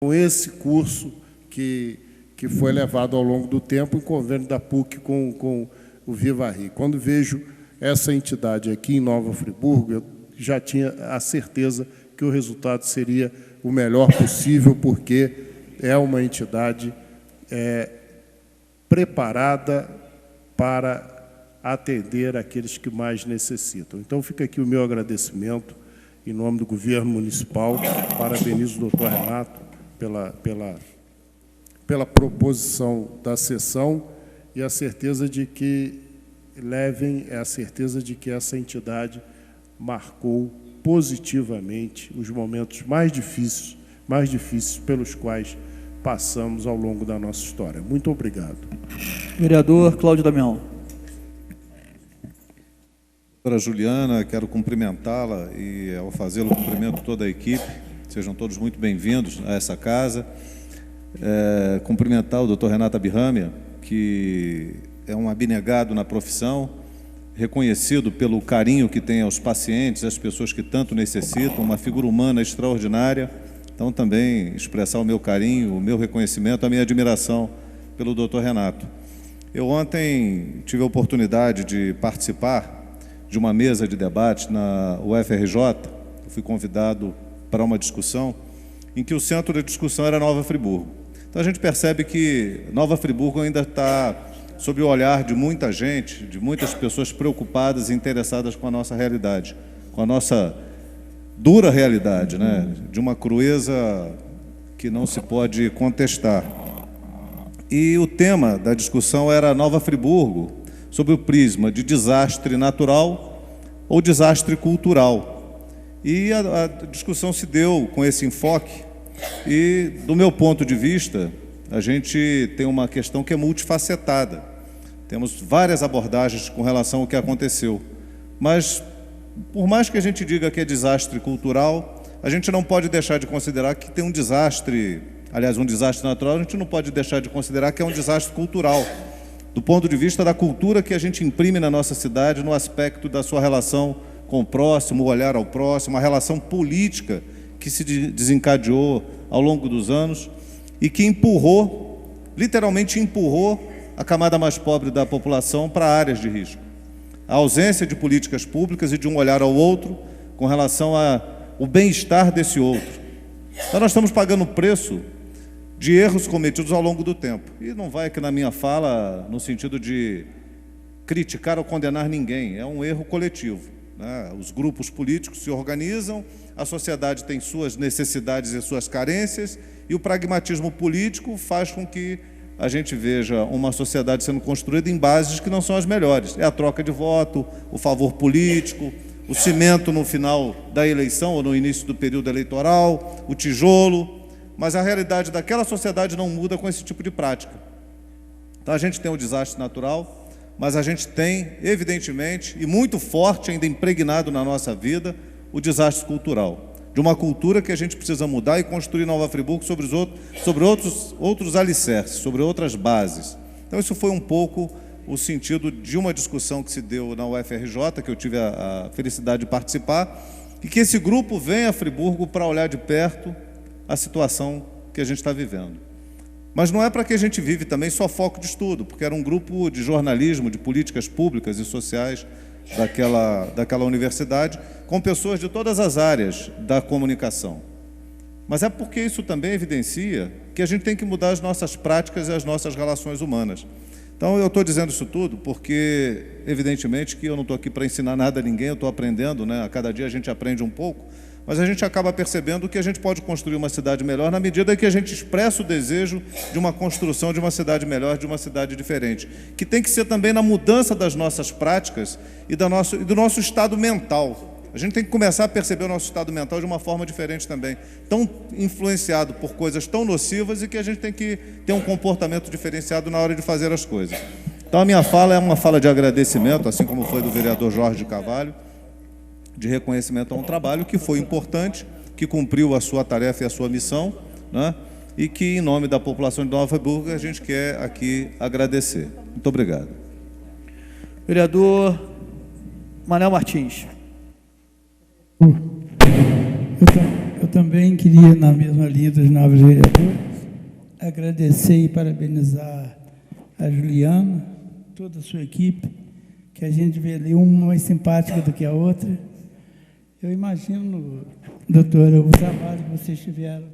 com esse curso que foi levado ao longo do tempo em convênio da PUC com o Viva Rio. Quando vejo essa entidade aqui em Nova Friburgo, eu já tinha a certeza que o resultado seria o melhor possível, porque é uma entidade preparada para atender aqueles que mais necessitam. Então, fica aqui o meu agradecimento, em nome do governo municipal. Parabenizo o doutor Renato pela proposição da sessão e a certeza de que essa entidade marcou positivamente os momentos mais difíceis pelos quais passamos ao longo da nossa história. Muito obrigado. Vereador Cláudio Damião. Doutora Juliana, quero cumprimentá-la e, ao fazê-lo, cumprimento toda a equipe. Sejam todos muito bem-vindos a essa casa. Cumprimentar o doutor Renato Abirrâmia, que é um abnegado na profissão, reconhecido pelo carinho que tem aos pacientes, às pessoas que tanto necessitam, uma figura humana extraordinária. Então, também expressar o meu carinho, o meu reconhecimento, a minha admiração pelo doutor Renato. Eu ontem tive a oportunidade de participar de uma mesa de debate na UFRJ. Eu fui convidado para uma discussão em que o centro da discussão era Nova Friburgo. Então, a gente percebe que Nova Friburgo ainda está sob o olhar de muita gente, de muitas pessoas preocupadas e interessadas com a nossa realidade, com a nossa dura realidade, né? De uma crueza que não se pode contestar. E o tema da discussão era Nova Friburgo, sob o prisma de desastre natural ou desastre cultural. E a discussão se deu com esse enfoque e, do meu ponto de vista, a gente tem uma questão que é multifacetada. Temos várias abordagens com relação ao que aconteceu. Mas, por mais que a gente diga que é desastre cultural, a gente não pode deixar de considerar que tem um desastre, aliás, um desastre natural, a gente não pode deixar de considerar que é um desastre cultural, do ponto de vista da cultura que a gente imprime na nossa cidade, no aspecto da sua relação com o próximo, o olhar ao próximo, a relação política que se desencadeou ao longo dos anos e que empurrou, literalmente empurrou, a camada mais pobre da população para áreas de risco. A ausência de políticas públicas e de um olhar ao outro com relação ao bem-estar desse outro. Então, nós estamos pagando o preço de erros cometidos ao longo do tempo. E não vai aqui na minha fala no sentido de criticar ou condenar ninguém, é um erro coletivo, né? Os grupos políticos se organizam, a sociedade tem suas necessidades e suas carências, e o pragmatismo político faz com que a gente veja uma sociedade sendo construída em bases que não são as melhores. É a troca de voto, o favor político, o cimento no final da eleição ou no início do período eleitoral, o tijolo. Mas a realidade daquela sociedade não muda com esse tipo de prática. Então, a gente tem o desastre natural, mas a gente tem, evidentemente, e muito forte, ainda impregnado na nossa vida, o desastre cultural. De uma cultura que a gente precisa mudar e construir Nova Friburgo sobre outros alicerces, sobre outras bases. Então, isso foi um pouco o sentido de uma discussão que se deu na UFRJ, que eu tive a felicidade de participar, e que esse grupo vem a Friburgo para olhar de perto a situação que a gente está vivendo. Mas não é para que a gente vive também só foco de estudo, porque era um grupo de jornalismo, de políticas públicas e sociais daquela universidade, com pessoas de todas as áreas da comunicação. Mas é porque isso também evidencia que a gente tem que mudar as nossas práticas e as nossas relações humanas. Então, eu estou dizendo isso tudo porque, evidentemente, que eu não estou aqui para ensinar nada a ninguém, eu estou aprendendo, né? A cada dia a gente aprende um pouco, mas a gente acaba percebendo que a gente pode construir uma cidade melhor na medida que a gente expressa o desejo de uma construção de uma cidade melhor, de uma cidade diferente, que tem que ser também na mudança das nossas práticas e do nosso estado mental. A gente tem que começar a perceber o nosso estado mental de uma forma diferente também, tão influenciado por coisas tão nocivas, e que a gente tem que ter um comportamento diferenciado na hora de fazer as coisas. Então, a minha fala é uma fala de agradecimento, assim como foi do vereador Jorge Carvalho, de reconhecimento a um trabalho que foi importante, que cumpriu a sua tarefa e a sua missão, né? E que, em nome da população de Nova Friburgo, a gente quer aqui agradecer. Muito obrigado. Vereador Manel Martins. Eu também queria, na mesma linha dos novos vereadores, agradecer e parabenizar a Juliana, toda a sua equipe, que a gente vê ali uma mais simpática do que a outra. Eu imagino, doutora, o trabalho que vocês tiveram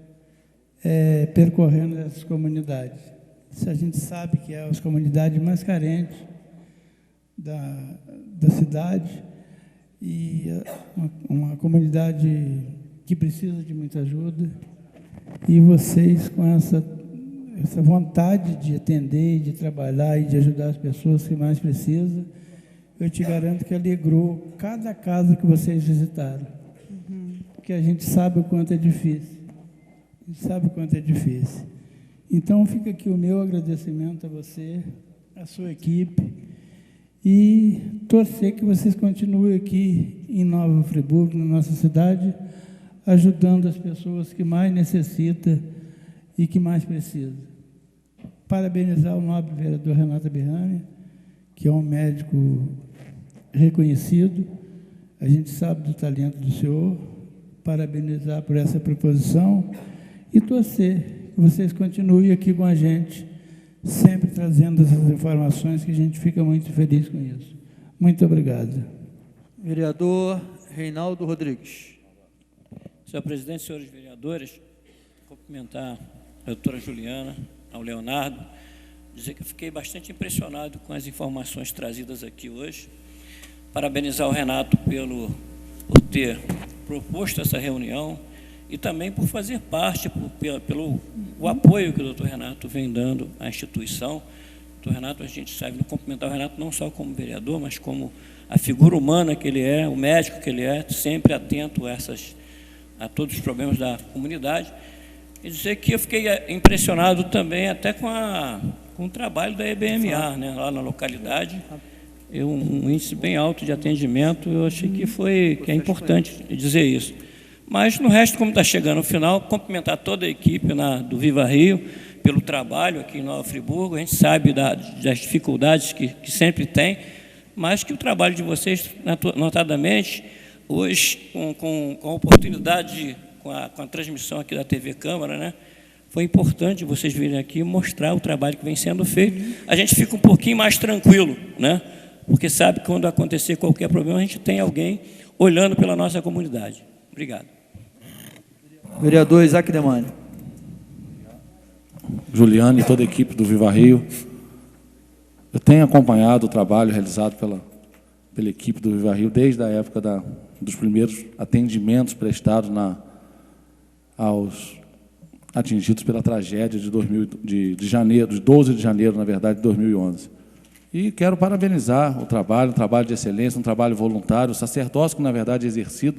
percorrendo essas comunidades. A gente sabe que é as comunidades mais carentes da cidade e uma comunidade que precisa de muita ajuda. E vocês, com essa vontade de atender, de trabalhar e de ajudar as pessoas que mais precisam, eu te garanto que alegrou cada casa que vocês visitaram. Porque a gente sabe o quanto é difícil. A gente sabe o quanto é difícil. Então, fica aqui o meu agradecimento a você, a sua equipe, e torcer que vocês continuem aqui em Nova Friburgo, na nossa cidade, ajudando as pessoas que mais necessitam e que mais precisam. Parabenizar o nobre vereador Renato Birrami, que é um médico reconhecido, a gente sabe do talento do senhor, parabenizar por essa proposição e torcer que vocês continuem aqui com a gente, sempre trazendo essas informações, que a gente fica muito feliz com isso. Muito obrigado. Vereador Reinaldo Rodrigues. Senhor presidente, senhores vereadores, cumprimentar a doutora Juliana, ao Leonardo, dizer que eu fiquei bastante impressionado com as informações trazidas aqui hoje. Parabenizar o Renato por ter proposto essa reunião e também por fazer parte, pelo apoio que o doutor Renato vem dando à instituição. O doutor Renato, a gente sabe, cumprimentar o Renato não só como vereador, mas como a figura humana que ele é, o médico que ele é, sempre atento a todos os problemas da comunidade. E dizer que eu fiquei impressionado também até com o trabalho da EBMA, né, lá na localidade. Um índice bem alto de atendimento, eu achei que é importante dizer isso. Mas, no resto, como está chegando no final, cumprimentar toda a equipe do Viva Rio pelo trabalho aqui em Nova Friburgo. A gente sabe das dificuldades que sempre tem, mas que o trabalho de vocês, notadamente, hoje, com a oportunidade, com a transmissão aqui da TV Câmara, né, foi importante vocês virem aqui mostrar o trabalho que vem sendo feito. A gente fica um pouquinho mais tranquilo, né, porque sabe que quando acontecer qualquer problema, a gente tem alguém olhando pela nossa comunidade. Obrigado. Vereador Isaac Demani. Juliana e toda a equipe do Viva Rio. Eu tenho acompanhado o trabalho realizado pela equipe do Viva Rio desde a época dos primeiros atendimentos prestados aos atingidos pela tragédia de janeiro, de 12 de janeiro, na verdade, de 2011. E quero parabenizar o trabalho, um trabalho de excelência, um trabalho voluntário, sacerdócio que, na verdade, é exercido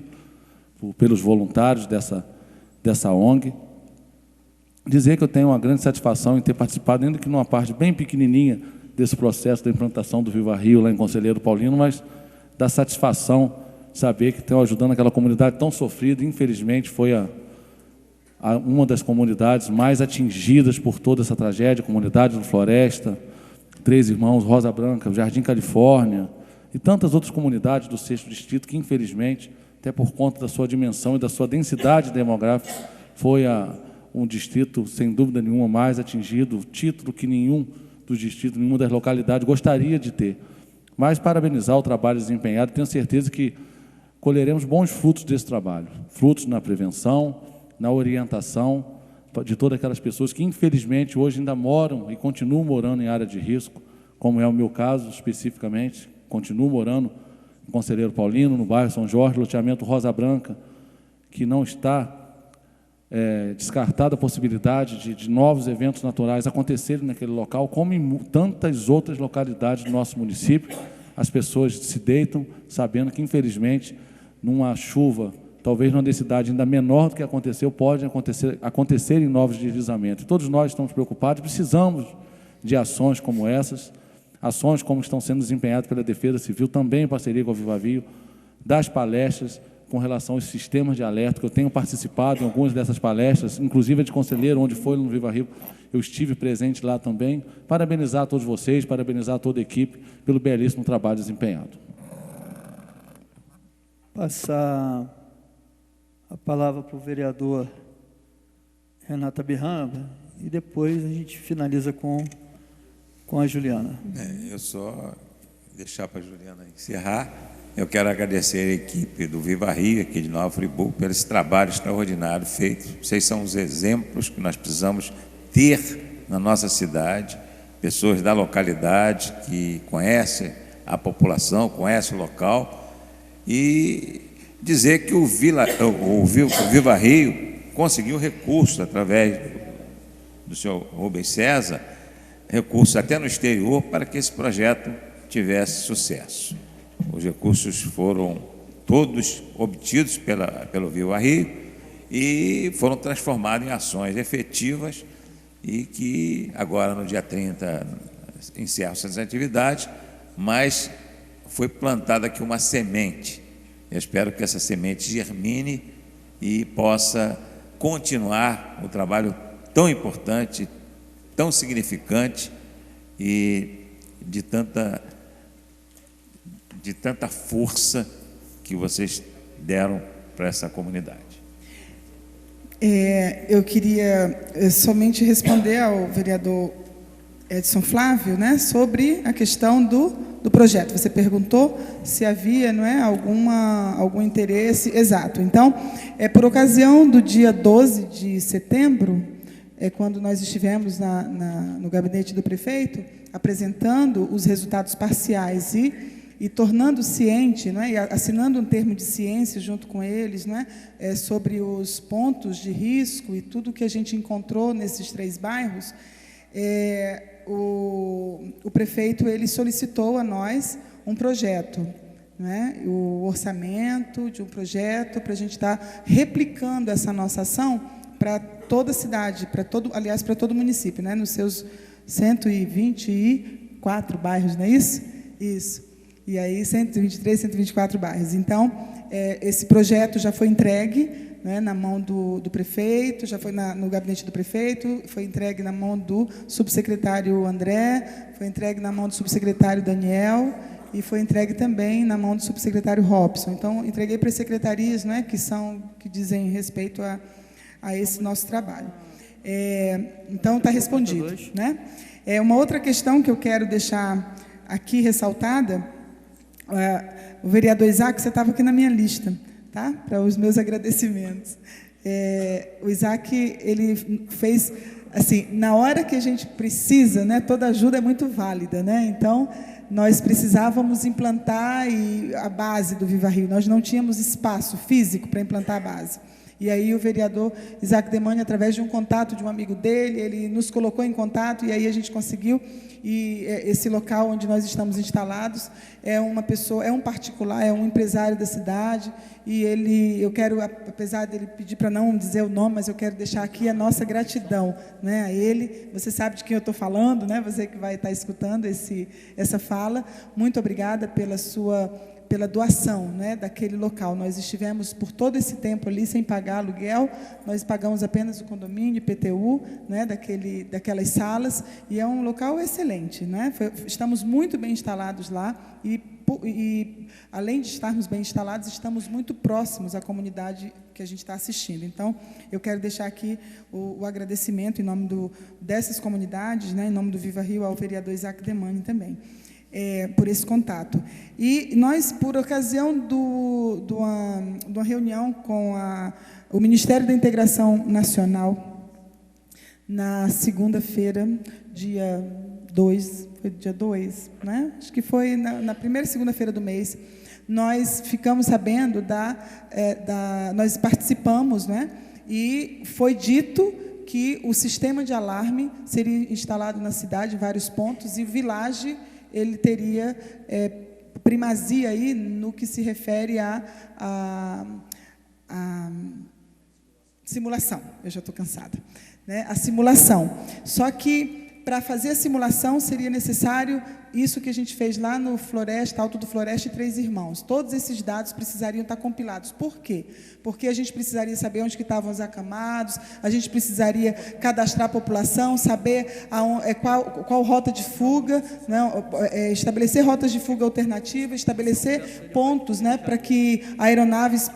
pelos voluntários dessa ONG. Dizer que eu tenho uma grande satisfação em ter participado, ainda que numa parte bem pequenininha desse processo da implantação do Viva Rio, lá em Conselheiro Paulino, mas da satisfação de saber que estão ajudando aquela comunidade tão sofrida. Infelizmente, foi uma das comunidades mais atingidas por toda essa tragédia, a comunidade do Floresta, Três Irmãos, Rosa Branca, Jardim Califórnia, e tantas outras comunidades do 6º Distrito que, infelizmente, até por conta da sua dimensão e da sua densidade demográfica, foi um distrito, sem dúvida nenhuma, mais atingido, título que nenhum dos distritos, nenhuma das localidades gostaria de ter. Mas parabenizar o trabalho desempenhado, tenho certeza que colheremos bons frutos desse trabalho, frutos na prevenção, na orientação de todas aquelas pessoas que, infelizmente, hoje ainda moram e continuam morando em área de risco, como é o meu caso, especificamente, continuo morando em Conselheiro Paulino, no bairro São Jorge, loteamento Rosa Branca, que não está descartada a possibilidade de novos eventos naturais acontecerem naquele local, como em tantas outras localidades do nosso município. As pessoas se deitam sabendo que, infelizmente, numa chuva, talvez numa densidade ainda menor do que aconteceu, pode acontecer em novos deslizamentos. Todos nós estamos preocupados, precisamos de ações como essas, ações como estão sendo desempenhadas pela Defesa Civil, também em parceria com a Viva Rio, das palestras com relação aos sistemas de alerta, que eu tenho participado em algumas dessas palestras, inclusive a de Conselheiro, onde foi no Viva Rio, eu estive presente lá também. Parabenizar a todos vocês, parabenizar toda a equipe pelo belíssimo trabalho desempenhado. Passar A palavra para o vereador Renata Birramba e depois a gente finaliza com a Juliana. Eu só deixar para a Juliana encerrar. Eu quero agradecer a equipe do Viva Rio, aqui de Nova Friburgo, pelo esse trabalho extraordinário feito. Vocês são os exemplos que nós precisamos ter na nossa cidade, pessoas da localidade que conhecem a população, conhecem o local, e dizer que o Viva Rio conseguiu recursos através do senhor Rubens César, recursos até no exterior, para que esse projeto tivesse sucesso. Os recursos foram todos obtidos pelo Viva Rio e foram transformados em ações efetivas e que agora, no dia 30, encerram essas atividades, mas foi plantada aqui uma semente. Eu espero que essa semente germine e possa continuar o trabalho tão importante, tão significante e de tanta força que vocês deram para essa comunidade. Eu queria somente responder ao vereador Edson Flávio, né, sobre a questão do projeto. Você perguntou se havia, não é, algum interesse. Exato. Então, por ocasião do dia 12 de setembro, quando nós estivemos no gabinete do prefeito, apresentando os resultados parciais e tornando ciente, não é, e assinando um termo de ciência junto com eles, não é, sobre os pontos de risco e tudo que a gente encontrou nesses 3 bairros, o prefeito ele solicitou a nós um projeto, não é, o orçamento de um projeto para a gente estar replicando essa nossa ação para toda a cidade, para todo o município, né, nos seus 124 bairros, não é isso? Isso. E aí, 123, 124 bairros. Então, esse projeto já foi entregue, né, na mão do prefeito, já foi no gabinete do prefeito, foi entregue na mão do subsecretário André, foi entregue na mão do subsecretário Daniel e foi entregue também na mão do subsecretário Robson. Então, entreguei para as secretarias, né, que dizem respeito a esse nosso trabalho. Então, está respondido, né? Uma outra questão que eu quero deixar aqui ressaltada, o vereador Isaac, você estava aqui na minha lista, tá? Para os meus agradecimentos. O Isaac, ele fez, assim, na hora que a gente precisa, né, toda ajuda é muito válida, né? Então, nós precisávamos implantar a base do Viva Rio, nós não tínhamos espaço físico para implantar a base. E aí o vereador Isaac Demani, através de um contato de um amigo dele, ele nos colocou em contato e aí a gente conseguiu. E esse local onde nós estamos instalados é um particular, é um empresário da cidade. E eu quero, apesar dele pedir para não dizer o nome, mas eu quero deixar aqui a nossa gratidão, né, a ele. Você sabe de quem eu estou falando, né? Você que vai estar escutando essa fala. Muito obrigada pela doação, né, daquele local. Nós estivemos por todo esse tempo ali sem pagar aluguel, nós pagamos apenas o condomínio, IPTU, né, daquelas salas, e é um local excelente, né? Estamos muito bem instalados lá e além de estarmos bem instalados, estamos muito próximos à comunidade que a gente está assistindo. Então, eu quero deixar aqui o agradecimento em nome dessas comunidades, né, em nome do Viva Rio, ao vereador Isaac Demani também. Por esse contato. E nós, por ocasião de uma reunião com o Ministério da Integração Nacional, na segunda-feira, dia 2, foi dia 2, né? Acho que foi na primeira segunda-feira do mês, nós ficamos sabendo nós participamos, né? E foi dito que o sistema de alarme seria instalado na cidade, em vários pontos, e o Village ele teria primazia aí no que se refere à simulação. Eu já estou cansada, né? A simulação. Só que, para fazer a simulação, seria necessário isso que a gente fez lá no Floresta, Alto do Floresta e Três Irmãos. Todos esses dados precisariam estar compilados. Por quê? Porque a gente precisaria saber onde que estavam os acamados, a gente precisaria cadastrar a população, saber qual rota de fuga, né? Estabelecer rotas de fuga alternativas, estabelecer pontos, né, para que aeronaves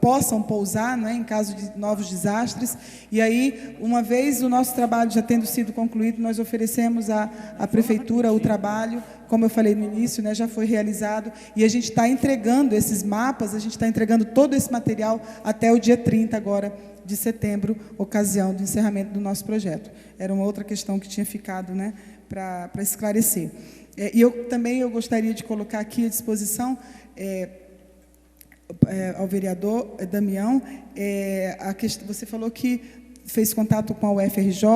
possam pousar, né, em caso de novos desastres. E aí, uma vez o nosso trabalho já tendo sido concluído, nós oferecemos à Prefeitura o trabalho, como eu falei no início, né, já foi realizado, e a gente está entregando esses mapas, a gente está entregando todo esse material até o dia 30 agora de setembro, ocasião do encerramento do nosso projeto. Era uma outra questão que tinha ficado, né, para esclarecer. E eu gostaria de colocar aqui à disposição ao vereador Damião, você falou que fez contato com a UFRJ,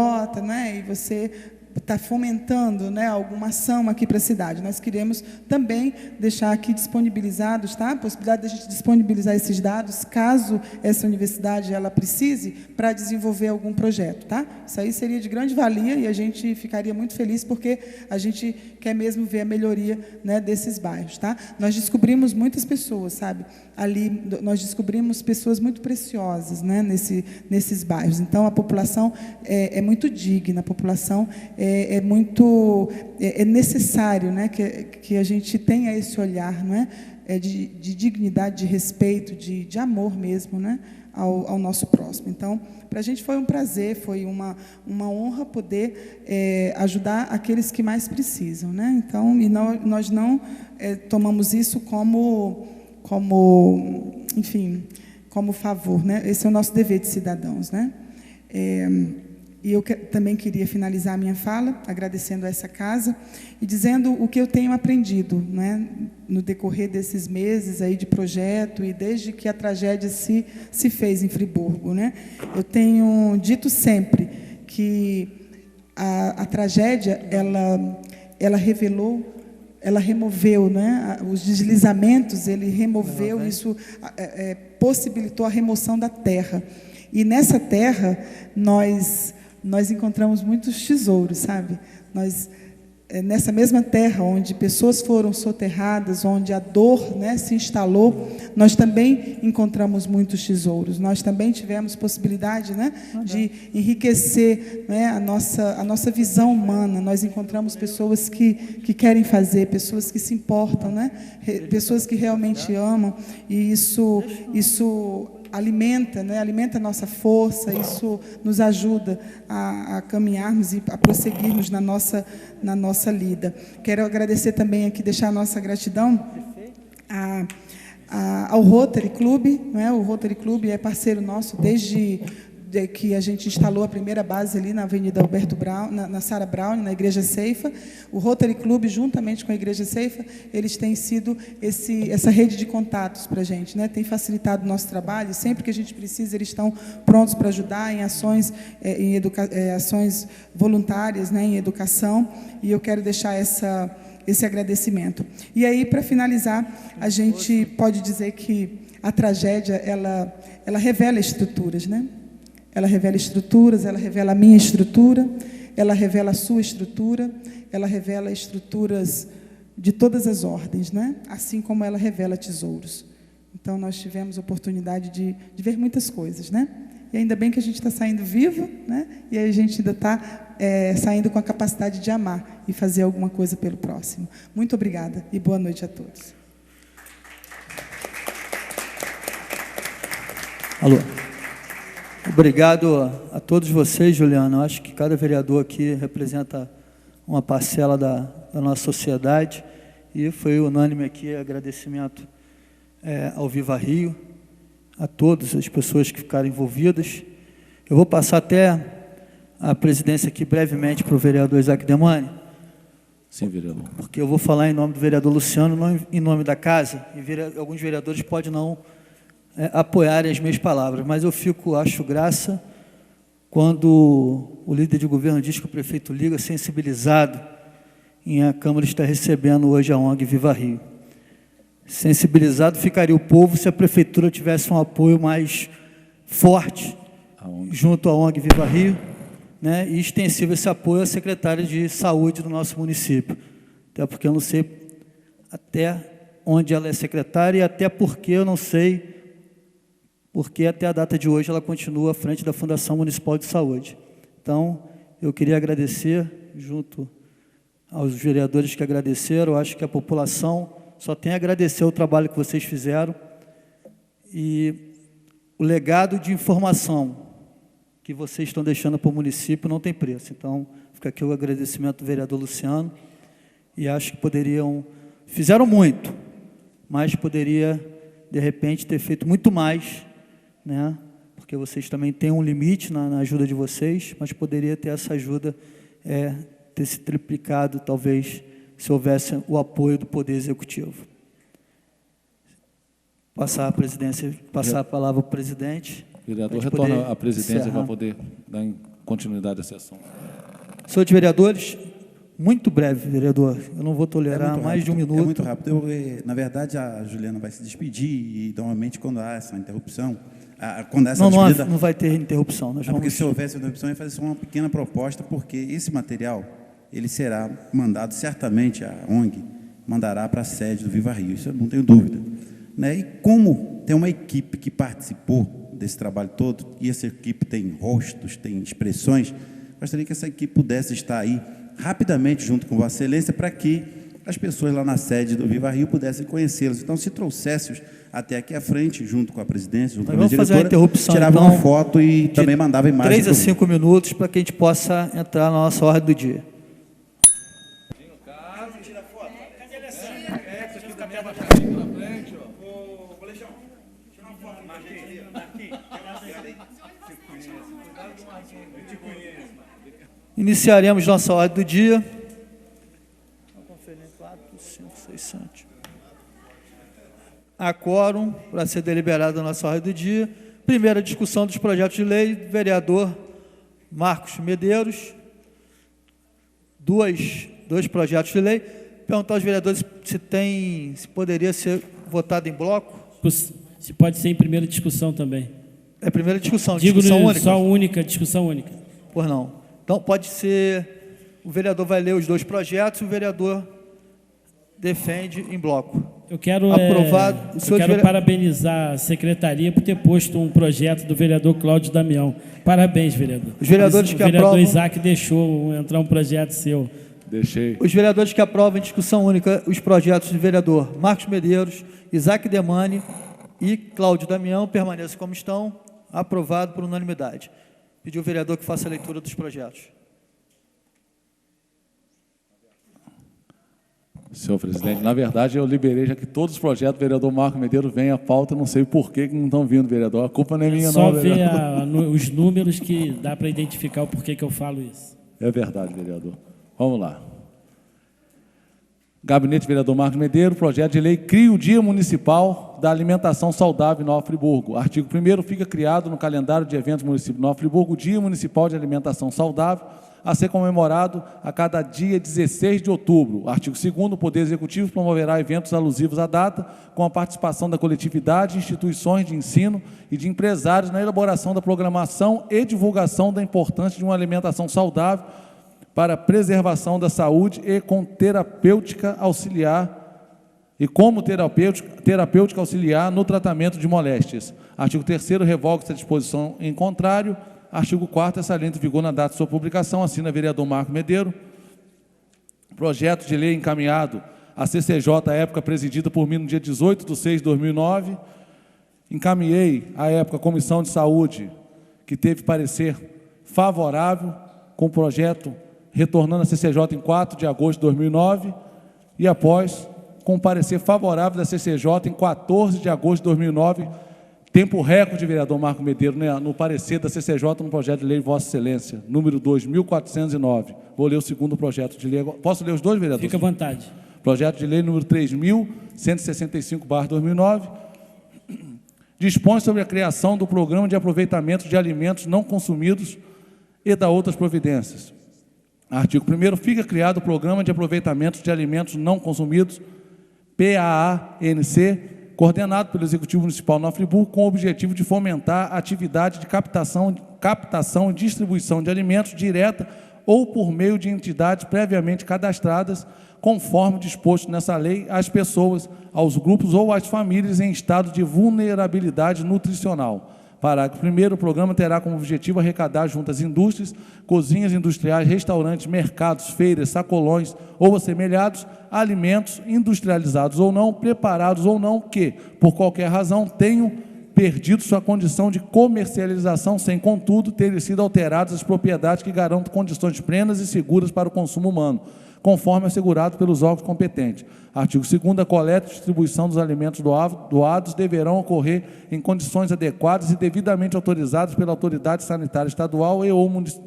né, e você está fomentando, né, alguma ação aqui para a cidade. Nós queremos também deixar aqui disponibilizados, tá, a possibilidade de a gente disponibilizar esses dados, caso essa universidade ela precise, para desenvolver algum projeto. Tá? Isso aí seria de grande valia e a gente ficaria muito feliz, porque a gente quer mesmo ver a melhoria, né, desses bairros. Tá? Nós descobrimos muitas pessoas, sabe? Ali nós descobrimos pessoas muito preciosas, né, nesses bairros. Então, a população é muito digna, a população é necessário, né, que a gente tenha esse olhar, não é, de dignidade, de respeito, de amor mesmo, né, ao nosso próximo. Então, para a gente foi um prazer, foi uma honra poder ajudar aqueles que mais precisam, né? Então, e nós não tomamos isso como, enfim, como favor, né? Esse é o nosso dever de cidadãos, né? E eu também queria finalizar a minha fala agradecendo a essa casa e dizendo o que eu tenho aprendido, né, no decorrer desses meses aí de projeto e desde que a tragédia se fez em Friburgo, né? Eu tenho dito sempre que a tragédia ela revelou, ela removeu, né, os deslizamentos, ele removeu, isso possibilitou a remoção da terra. E nessa terra nós encontramos muitos tesouros, sabe? Nessa mesma terra onde pessoas foram soterradas, onde a dor, né, se instalou, nós também encontramos muitos tesouros. Nós também tivemos possibilidade, né, de enriquecer, né, a nossa visão humana. Nós encontramos pessoas que querem fazer, pessoas que se importam, né, pessoas que realmente amam, e isso alimenta, né, alimenta a nossa força, isso nos ajuda a caminharmos e a prosseguirmos na nossa lida. Quero agradecer também aqui, deixar a nossa gratidão ao Rotary Club, né? O Rotary Club é parceiro nosso desde que a gente instalou a primeira base ali na Avenida Alberto Brown, na Sara Brown, na Igreja Ceifa. O Rotary Club, juntamente com a Igreja Ceifa, eles têm sido essa rede de contatos para a gente, né? Tem facilitado o nosso trabalho, sempre que a gente precisa, eles estão prontos para ajudar em ações, ações voluntárias, né, em educação, e eu quero deixar esse agradecimento. E aí, para finalizar, a gente pode dizer que a tragédia, ela revela estruturas, né? Ela revela estruturas, ela revela a minha estrutura, ela revela a sua estrutura, ela revela estruturas de todas as ordens, né? Assim como ela revela tesouros. Então, nós tivemos a oportunidade de ver muitas coisas, né? E ainda bem que a gente está saindo vivo, né? E a gente ainda está saindo com a capacidade de amar e fazer alguma coisa pelo próximo. Muito obrigada e boa noite a todos. Alô. Obrigado a todos vocês, Juliana. Eu acho que cada vereador aqui representa uma parcela da nossa sociedade e foi unânime aqui agradecimento ao Viva Rio, a todas as pessoas que ficaram envolvidas. Eu vou passar até a presidência aqui brevemente para o vereador Isaac Demani. Sim, vereador. Porque eu vou falar em nome do vereador Luciano, não em nome da casa, e alguns vereadores podem não apoiarem as minhas palavras, mas eu acho graça quando o líder de governo diz que o prefeito liga sensibilizado em a Câmara está recebendo hoje a ONG Viva Rio. Sensibilizado ficaria o povo se a prefeitura tivesse um apoio mais forte junto à ONG Viva Rio, né, e extensivo esse apoio à secretária de saúde do nosso município. Até porque eu não sei até onde ela é secretária e até porque eu não sei porque até a data de hoje ela continua à frente da Fundação Municipal de Saúde. Então, eu queria agradecer, junto aos vereadores que agradeceram, eu acho que a população só tem a agradecer o trabalho que vocês fizeram E o legado de informação que vocês estão deixando para o município não tem preço. Então, fica aqui o agradecimento do vereador Luciano, e acho que fizeram muito, mas poderia, de repente, ter feito muito mais, né? Porque vocês também têm um limite na ajuda de vocês, mas poderia ter essa ajuda, ter se triplicado, talvez, se houvesse o apoio do Poder Executivo. Passar a palavra para o presidente. O vereador retorna à presidência para poder dar continuidade à sessão. Senhores vereadores, muito breve, vereador. Eu não vou tolerar mais de um minuto. É muito rápido. Na verdade, a Juliana vai se despedir e, normalmente, quando há essa interrupção, quando essa despedida... Não vai ter interrupção. Porque se houvesse interrupção, eu ia fazer só uma pequena proposta, porque esse material ele será mandado, certamente, a ONG mandará para a sede do Viva Rio, isso eu não tenho dúvida. Né? E como tem uma equipe que participou desse trabalho todo, e essa equipe tem rostos, tem expressões, gostaria que essa equipe pudesse estar aí rapidamente junto com Vossa Excelência, para que as pessoas lá na sede do Viva Rio pudessem conhecê-los. Então, se trouxesse-os até aqui à frente, junto com a presidência, junto com a diretora, fazer a interrupção, tirava uma foto e também mandava imagem. 3 a 5 minutos para que a gente possa entrar na nossa ordem do dia. Iniciaremos nossa ordem do dia. 4, 5, 6, 7. Há quórum para ser deliberada a nossa ordem do dia. Primeira discussão dos projetos de lei, vereador Marcos Medeiros. Dois projetos de lei. Perguntar aos vereadores se poderia ser votado em bloco. Se pode ser em primeira discussão também. É primeira discussão, discussão única? Só única, discussão única. Pois não. Então, pode ser, o vereador vai ler os 2 projetos e o vereador defende em bloco. Eu quero, aprovado, parabenizar a secretaria por ter posto um projeto do vereador Cláudio Damião. Parabéns, vereador. Os vereadores que aprovam... O vereador aprovam... Isaac deixou entrar um projeto seu. Deixei. Os vereadores que aprovam em discussão única os projetos do vereador Marcos Medeiros, Isaac Demani e Cláudio Damião permaneçam como estão, aprovado por unanimidade. Pedir ao vereador que faça a leitura dos projetos. Senhor presidente, na verdade eu liberei já que todos os projetos do vereador Marcos Medeiros vêm à pauta, não sei por que não estão vindo, vereador. A culpa não é minha, não. Só ver os números que dá para identificar o porquê que eu falo isso. É verdade, vereador. Vamos lá. Gabinete vereador Marcos Medeiros, projeto de lei cria o Dia Municipal da Alimentação Saudável em Nova Friburgo. Artigo 1º, fica criado no calendário de eventos do município de Nova Friburgo o Dia Municipal de Alimentação Saudável, a ser comemorado a cada dia 16 de outubro. Artigo 2º, o Poder Executivo promoverá eventos alusivos à data, com a participação da coletividade, instituições de ensino e de empresários na elaboração da programação e divulgação da importância de uma alimentação saudável para a preservação da saúde e com terapêutica auxiliar e como terapêutica auxiliar no tratamento de moléstias. Artigo 3º, revoga-se a disposição em contrário. Artigo 4º, essa lei entra em vigor na data de sua publicação. Assina vereador Marcos Medeiros. Projeto de lei encaminhado à CCJ, à época presidida por mim no dia 18/6/2009. Encaminhei, à época, a Comissão de Saúde, que teve parecer favorável, com o projeto retornando à CCJ em 4 de agosto de 2009, e após, com parecer favorável da CCJ em 14 de agosto de 2009, tempo recorde, vereador Marcos Medeiros, né, no parecer da CCJ no projeto de lei de Vossa Excelência, número 2409. Vou ler o segundo projeto de lei. Posso ler os 2, vereador? Fica à vontade. Projeto de lei número 3.165/2009. Dispõe sobre a criação do Programa de Aproveitamento de Alimentos Não Consumidos e da outras providências. Artigo 1º, fica criado o Programa de Aproveitamento de Alimentos Não Consumidos, PAANC, coordenado pelo Executivo Municipal de Nova Friburgo, com o objetivo de fomentar a atividade de captação e distribuição de alimentos direta ou por meio de entidades previamente cadastradas, conforme disposto nessa lei, às pessoas, aos grupos ou às famílias em estado de vulnerabilidade nutricional. Parágrafo 1º, o programa terá como objetivo arrecadar junto às indústrias, cozinhas industriais, restaurantes, mercados, feiras, sacolões ou assemelhados, alimentos industrializados ou não, preparados ou não, que, por qualquer razão, tenham perdido sua condição de comercialização, sem, contudo, terem sido alteradas as propriedades que garantam condições plenas e seguras para o consumo humano, conforme assegurado pelos órgãos competentes. Artigo 2º, a coleta e distribuição dos alimentos doados deverão ocorrer em condições adequadas e devidamente autorizadas pela autoridade sanitária estadual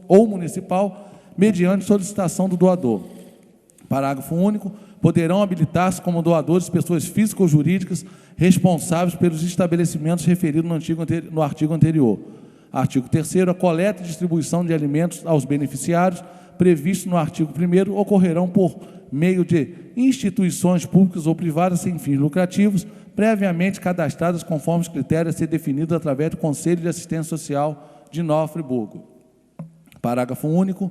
ou municipal, mediante solicitação do doador. Parágrafo único. Poderão habilitar-se como doadores pessoas físicas ou jurídicas responsáveis pelos estabelecimentos referidos no artigo anterior. Artigo 3º, a coleta e distribuição de alimentos aos beneficiários, previsto no artigo 1º, ocorrerão por meio de instituições públicas ou privadas sem fins lucrativos, previamente cadastradas conforme os critérios a ser definidos através do Conselho de Assistência Social de Nova Friburgo. Parágrafo único.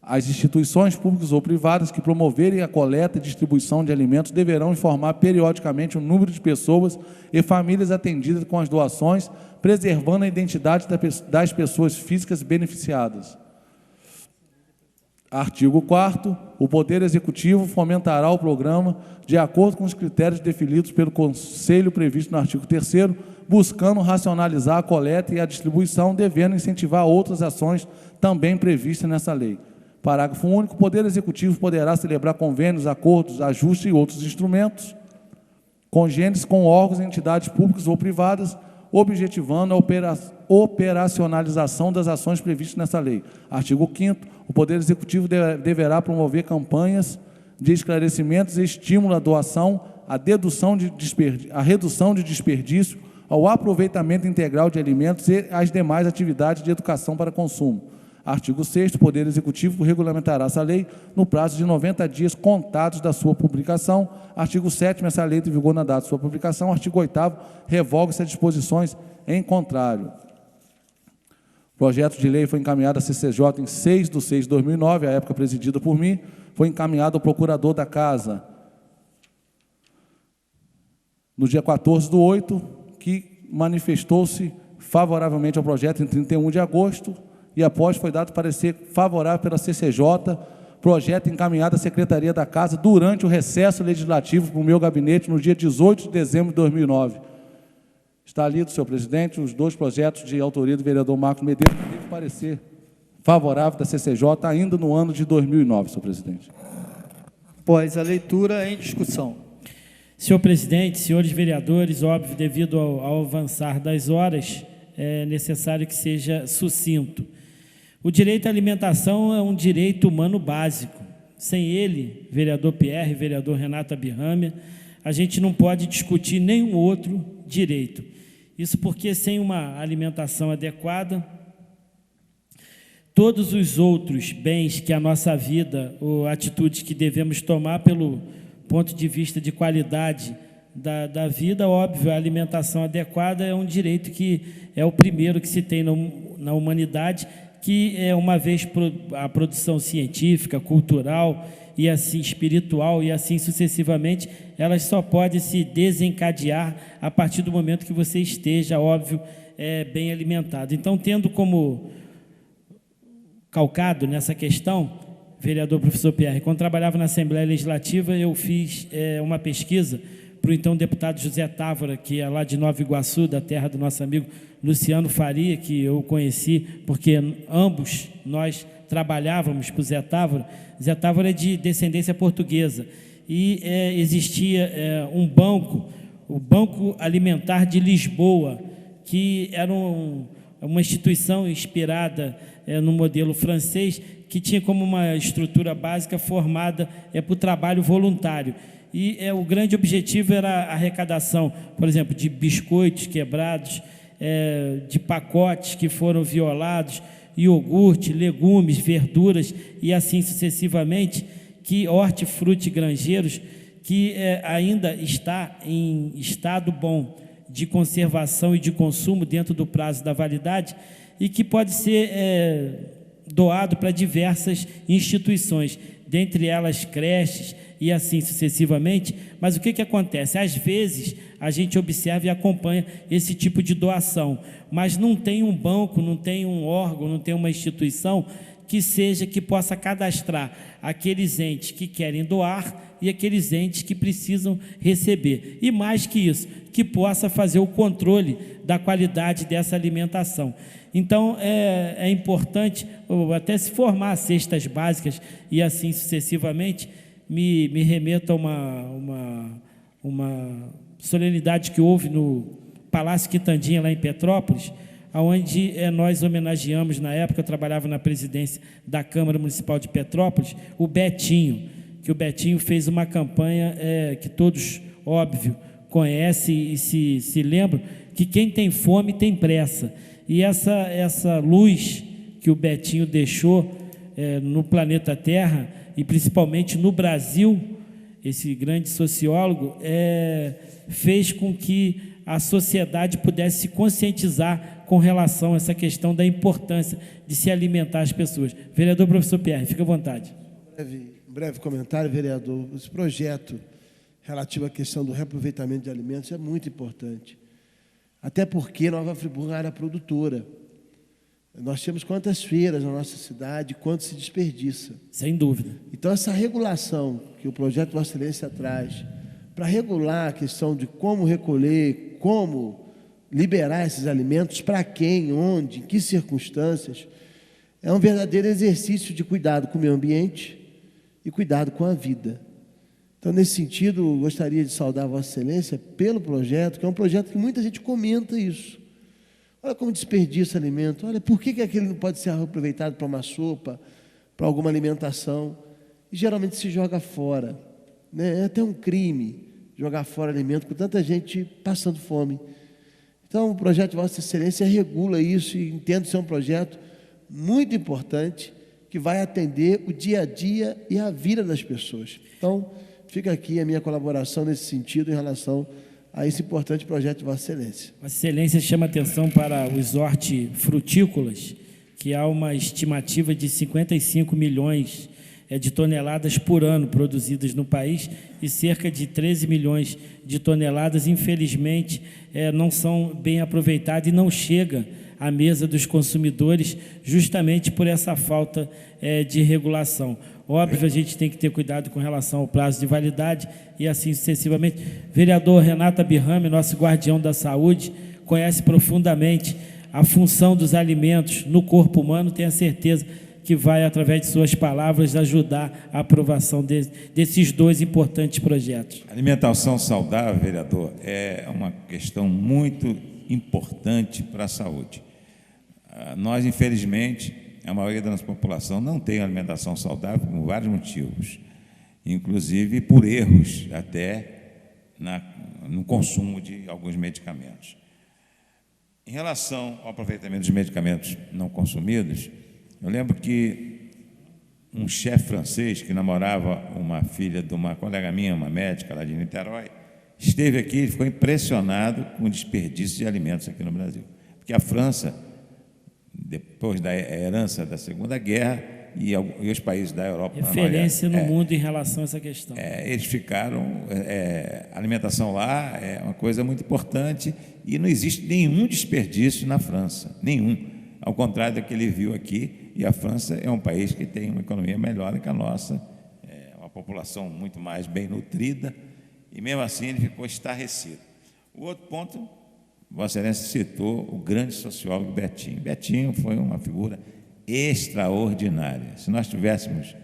As instituições públicas ou privadas que promoverem a coleta e distribuição de alimentos deverão informar periodicamente o número de pessoas e famílias atendidas com as doações, preservando a identidade das pessoas físicas beneficiadas. Artigo 4º. O Poder Executivo fomentará o programa de acordo com os critérios definidos pelo Conselho previsto no artigo 3º, buscando racionalizar a coleta e a distribuição, devendo incentivar outras ações também previstas nessa lei. Parágrafo único. O Poder Executivo poderá celebrar convênios, acordos, ajustes e outros instrumentos congêneres com órgãos e entidades públicas ou privadas, objetivando a operacionalização das ações previstas nessa lei. Artigo 5º. O Poder Executivo deverá promover campanhas de esclarecimentos e estímulo à doação, à redução de desperdício, ao aproveitamento integral de alimentos e às demais atividades de educação para consumo. Artigo 6º. O Poder Executivo regulamentará essa lei no prazo de 90 dias contados da sua publicação. Artigo 7º. Essa lei tem vigor na data de sua publicação. Artigo 8º. Revoga-se as disposições em contrário. O projeto de lei foi encaminhado à CCJ em 6/6/2009, à época presidida por mim. Foi encaminhado ao procurador da Casa no dia 14/8, que manifestou-se favoravelmente ao projeto em 31 de agosto, e após foi dado parecer favorável pela CCJ, projeto encaminhado à Secretaria da Casa durante o recesso legislativo para o meu gabinete no dia 18 de dezembro de 2009. Está lido, senhor presidente, os dois projetos de autoria do vereador Marcos Medeiros, que teve parecer favorável da CCJ ainda no ano de 2009, senhor presidente. Após a leitura, em discussão. Senhor presidente, senhores vereadores, óbvio, devido ao avançar das horas, é necessário que seja sucinto. O direito à alimentação é um direito humano básico. Sem ele, vereador Pierre, vereador Renato Abirrâmia, a gente não pode discutir nenhum outro direito. Isso porque sem uma alimentação adequada, todos os outros bens que a nossa vida, ou atitudes que devemos tomar pelo ponto de vista de qualidade da vida, óbvio, a alimentação adequada é um direito que é o primeiro que se tem na humanidade, que é uma vez a produção científica, cultural e assim espiritual e assim sucessivamente, elas só podem se desencadear a partir do momento que você esteja, óbvio, bem alimentado. Então, tendo como calcado nessa questão, vereador professor Pierre, quando trabalhava na Assembleia Legislativa, eu fiz uma pesquisa para o então deputado José Távora, que é lá de Nova Iguaçu, da terra do nosso amigo Luciano Faria, que eu conheci, porque ambos nós trabalhávamos para o Zé Távora. Zé Távora é de descendência portuguesa, e existia um banco, o Banco Alimentar de Lisboa, que era uma instituição inspirada no modelo francês, que tinha como uma estrutura básica formada para o trabalho voluntário. E o grande objetivo era a arrecadação, por exemplo, de biscoitos quebrados, de pacotes que foram violados, iogurte, legumes, verduras e assim sucessivamente, que hortifruti granjeiros, que ainda está em estado bom de conservação e de consumo dentro do prazo da validade e que pode ser doado para diversas instituições, dentre elas creches e assim sucessivamente. Mas o que acontece? Às vezes a gente observa e acompanha esse tipo de doação, mas não tem um banco, não tem um órgão, não tem uma instituição que possa cadastrar aqueles entes que querem doar e aqueles entes que precisam receber. E mais que isso, que possa fazer o controle da qualidade dessa alimentação. Então, é importante até se formar cestas básicas e assim sucessivamente. Me remeto a uma solenidade que houve no Palácio Quitandinha, lá em Petrópolis, onde nós homenageamos, na época eu trabalhava na presidência da Câmara Municipal de Petrópolis, o Betinho, que o Betinho fez uma campanha que todos, óbvio, conhecem e se lembram, que quem tem fome tem pressa. E essa luz que o Betinho deixou no planeta Terra, e principalmente no Brasil, esse grande sociólogo, fez com que a sociedade pudesse se conscientizar com relação a essa questão da importância de se alimentar as pessoas. Vereador professor Pierre, fica à vontade. Um breve comentário, vereador. Esse projeto relativo à questão do reaproveitamento de alimentos é muito importante. Até porque Nova Friburgo é uma área produtora. Nós temos quantas feiras na nossa cidade, quanto se desperdiça. Sem dúvida. Então, essa regulação que o projeto Vossa Excelência traz, para regular a questão de como recolher, como liberar esses alimentos, para quem, onde, em que circunstâncias, é um verdadeiro exercício de cuidado com o meio ambiente e cuidado com a vida. Então, nesse sentido, gostaria de saudar a Vossa Excelência pelo projeto, que é um projeto que muita gente comenta isso. Olha como desperdiça alimento, olha, por que aquele não pode ser aproveitado para uma sopa, para alguma alimentação? E geralmente se joga fora, né? É até um crime jogar fora alimento com tanta gente passando fome. Então, o projeto de Vossa Excelência regula isso e entendo ser um projeto muito importante que vai atender o dia a dia e a vida das pessoas. Então, fica aqui a minha colaboração nesse sentido em relação a esse importante projeto de Vossa Excelência. Vossa Excelência chama atenção para os hortifrutícolas, que há uma estimativa de 55 milhões de toneladas por ano produzidas no país e cerca de 13 milhões de toneladas, infelizmente, não são bem aproveitadas e não chegam à mesa dos consumidores justamente por essa falta de regulação. Óbvio, a gente tem que ter cuidado com relação ao prazo de validade e assim sucessivamente. Vereador Renato Abirrame, nosso guardião da saúde, conhece profundamente a função dos alimentos no corpo humano, tenho a certeza que vai, através de suas palavras, ajudar a aprovação desses dois importantes projetos. Alimentação saudável, vereador, é uma questão muito importante para a saúde. Nós, infelizmente, a maioria da nossa população não tem alimentação saudável por vários motivos, inclusive por erros até no consumo de alguns medicamentos. Em relação ao aproveitamento dos medicamentos não consumidos, eu lembro que um chefe francês que namorava uma filha de uma colega minha, uma médica lá de Niterói, esteve aqui e ficou impressionado com o desperdício de alimentos aqui no Brasil. Porque a França, depois da herança da Segunda Guerra, e os países da Europa... Referência no mundo em relação a essa questão. Eles ficaram... a alimentação lá é uma coisa muito importante e não existe nenhum desperdício na França, nenhum. Ao contrário do que ele viu aqui, e a França é um país que tem uma economia melhor do que a nossa, uma população muito mais bem nutrida, e mesmo assim ele ficou estarrecido. O outro ponto, Vossa Excelência citou o grande sociólogo Betinho. Betinho foi uma figura extraordinária. Se nós tivéssemos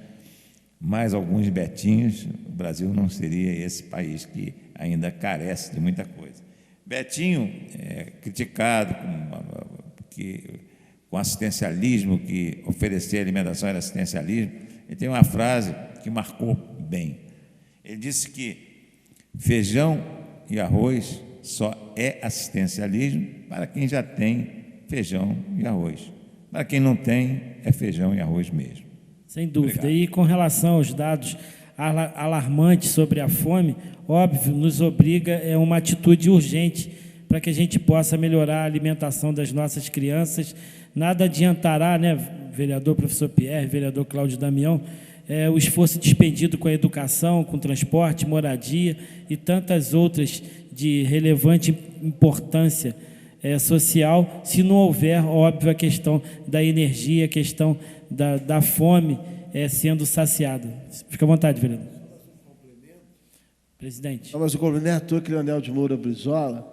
mais alguns Betinhos, o Brasil não seria esse país que ainda carece de muita coisa. Betinho é criticado com assistencialismo, que oferecer alimentação era assistencialismo. Ele tem uma frase que marcou bem. Ele disse que feijão e arroz só é assistencialismo para quem já tem feijão e arroz. Para quem não tem, é feijão e arroz mesmo. Sem dúvida. Obrigado. E com relação aos dados alarmantes sobre a fome, óbvio, nos obriga uma atitude urgente para que a gente possa melhorar a alimentação das nossas crianças. Nada adiantará, né, vereador professor Pierre, vereador Cláudio Damião, o esforço despendido com a educação, com transporte, moradia e tantas outras de relevante importância social, se não houver, óbvio, a questão da energia, a questão da fome sendo saciada. Fica à vontade, vereador. Presidente. Mas o complemento que Leonel de Moura Brizola,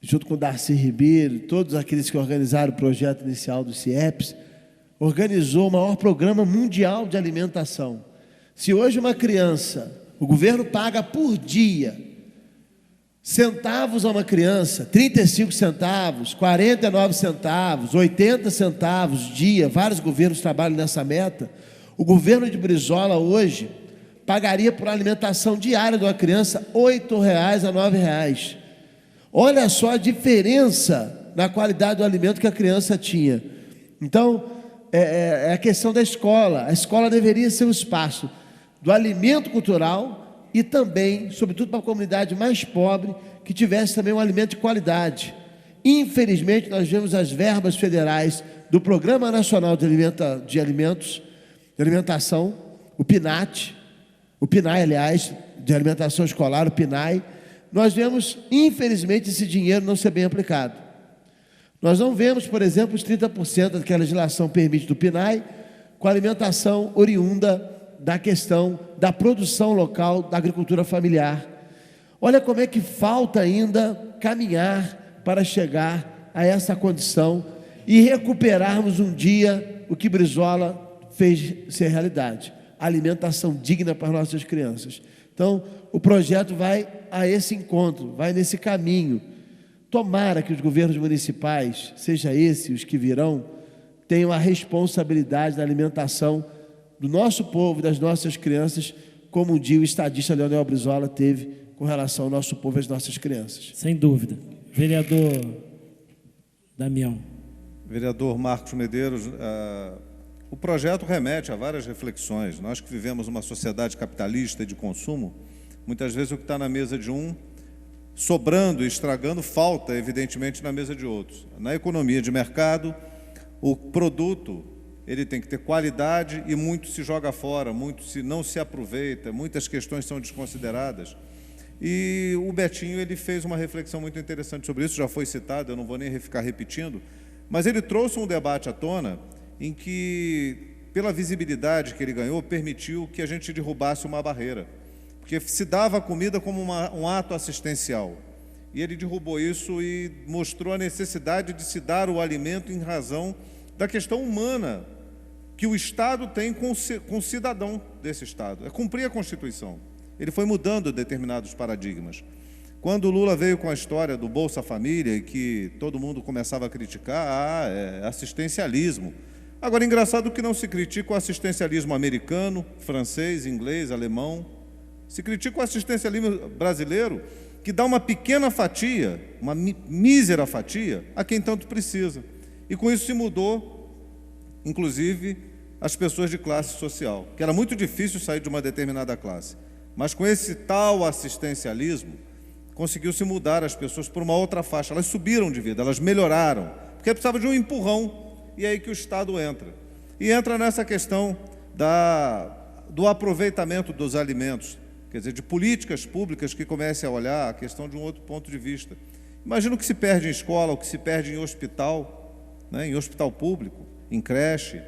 junto com Darcy Ribeiro, todos aqueles que organizaram o projeto inicial do CIEPS, organizou o maior programa mundial de alimentação. Se hoje uma criança, o governo paga por dia centavos a uma criança, 35 centavos, 49 centavos, 80 centavos dia, vários governos trabalham nessa meta, o governo de Brizola hoje pagaria por alimentação diária de uma criança R$ 8 a R$ 9. Olha só a diferença na qualidade do alimento que a criança tinha. Então, é a questão da escola. A escola deveria ser um espaço do alimento cultural e também, sobretudo para a comunidade mais pobre, que tivesse também um alimento de qualidade. Infelizmente, nós vemos as verbas federais do Programa Nacional de Alimentação, o PNAE, aliás, de alimentação escolar, o PNAE, nós vemos, infelizmente, esse dinheiro não ser bem aplicado. Nós não vemos, por exemplo, os 30% que a legislação permite do PNAE com a alimentação oriunda da questão da produção local da agricultura familiar. Olha como é que falta ainda caminhar para chegar a essa condição e recuperarmos um dia o que Brizola fez ser realidade. Alimentação digna para as nossas crianças. Então, o projeto vai a esse encontro, vai nesse caminho. Tomara que os governos municipais, seja esse os que virão, tenham a responsabilidade da alimentação do nosso povo e das nossas crianças, como um dia o estadista Leonel Brizola teve com relação ao nosso povo e às nossas crianças. Sem dúvida. Vereador Damião. Vereador Marcos Medeiros, o projeto remete a várias reflexões. Nós que vivemos uma sociedade capitalista e de consumo, muitas vezes o que está na mesa de um, sobrando e estragando, falta, evidentemente, na mesa de outros. Na economia de mercado, o produto ele tem que ter qualidade e muito se joga fora, muito não se aproveita, muitas questões são desconsideradas. E o Betinho ele fez uma reflexão muito interessante sobre isso, já foi citado, eu não vou nem ficar repetindo, mas ele trouxe um debate à tona em que, pela visibilidade que ele ganhou, permitiu que a gente derrubasse uma barreira. Porque se dava a comida como um ato assistencial. E ele derrubou isso e mostrou a necessidade de se dar o alimento em razão da questão humana que o Estado tem com o cidadão desse Estado. É cumprir a Constituição. Ele foi mudando determinados paradigmas. Quando o Lula veio com a história do Bolsa Família e que todo mundo começava a criticar, é assistencialismo. Agora, engraçado que não se critica o assistencialismo americano, francês, inglês, alemão. Se critica o assistencialismo brasileiro, que dá uma pequena fatia, uma mísera fatia, a quem tanto precisa. E com isso se mudou, inclusive, as pessoas de classe social, que era muito difícil sair de uma determinada classe. Mas com esse tal assistencialismo, conseguiu-se mudar as pessoas por uma outra faixa. Elas subiram de vida, elas melhoraram, porque precisava de um empurrão, e é aí que o Estado entra. E entra nessa questão do aproveitamento dos alimentos, quer dizer, de políticas públicas que comecem a olhar a questão de um outro ponto de vista. Imagina o que se perde em escola, o que se perde em hospital, né, em hospital público, em creche.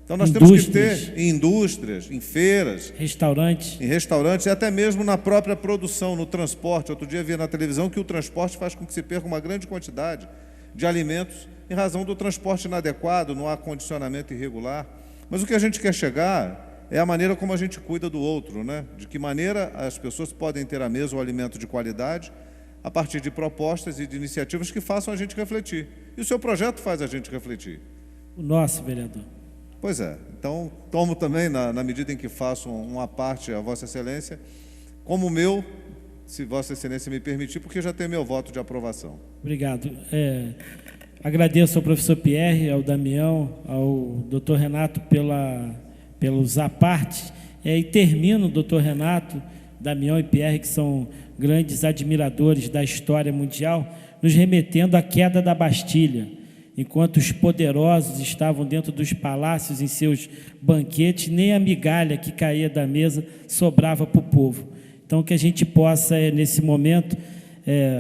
Então nós temos que ter em indústrias, em feiras, em restaurantes e até mesmo na própria produção, no transporte. Outro dia vi na televisão que o transporte faz com que se perca uma grande quantidade de alimentos em razão do transporte inadequado, no acondicionamento irregular. Mas o que a gente quer chegar é a maneira como a gente cuida do outro, né? De que maneira as pessoas podem ter à mesa o alimento de qualidade a partir de propostas e de iniciativas que façam a gente refletir. E o seu projeto faz a gente refletir. O nosso, vereador. Pois é. Então, tomo também, na medida em que faço uma parte a Vossa Excelência, como meu, se Vossa Excelência me permitir, porque já tem meu voto de aprovação. Obrigado. Agradeço ao professor Pierre, ao Damião, ao doutor Renato pelos apartes, e termino, doutor Renato, Damião e Pierre, que são grandes admiradores da história mundial, nos remetendo à queda da Bastilha. Enquanto os poderosos estavam dentro dos palácios em seus banquetes, nem a migalha que caía da mesa sobrava para o povo. Então, que a gente possa, nesse momento,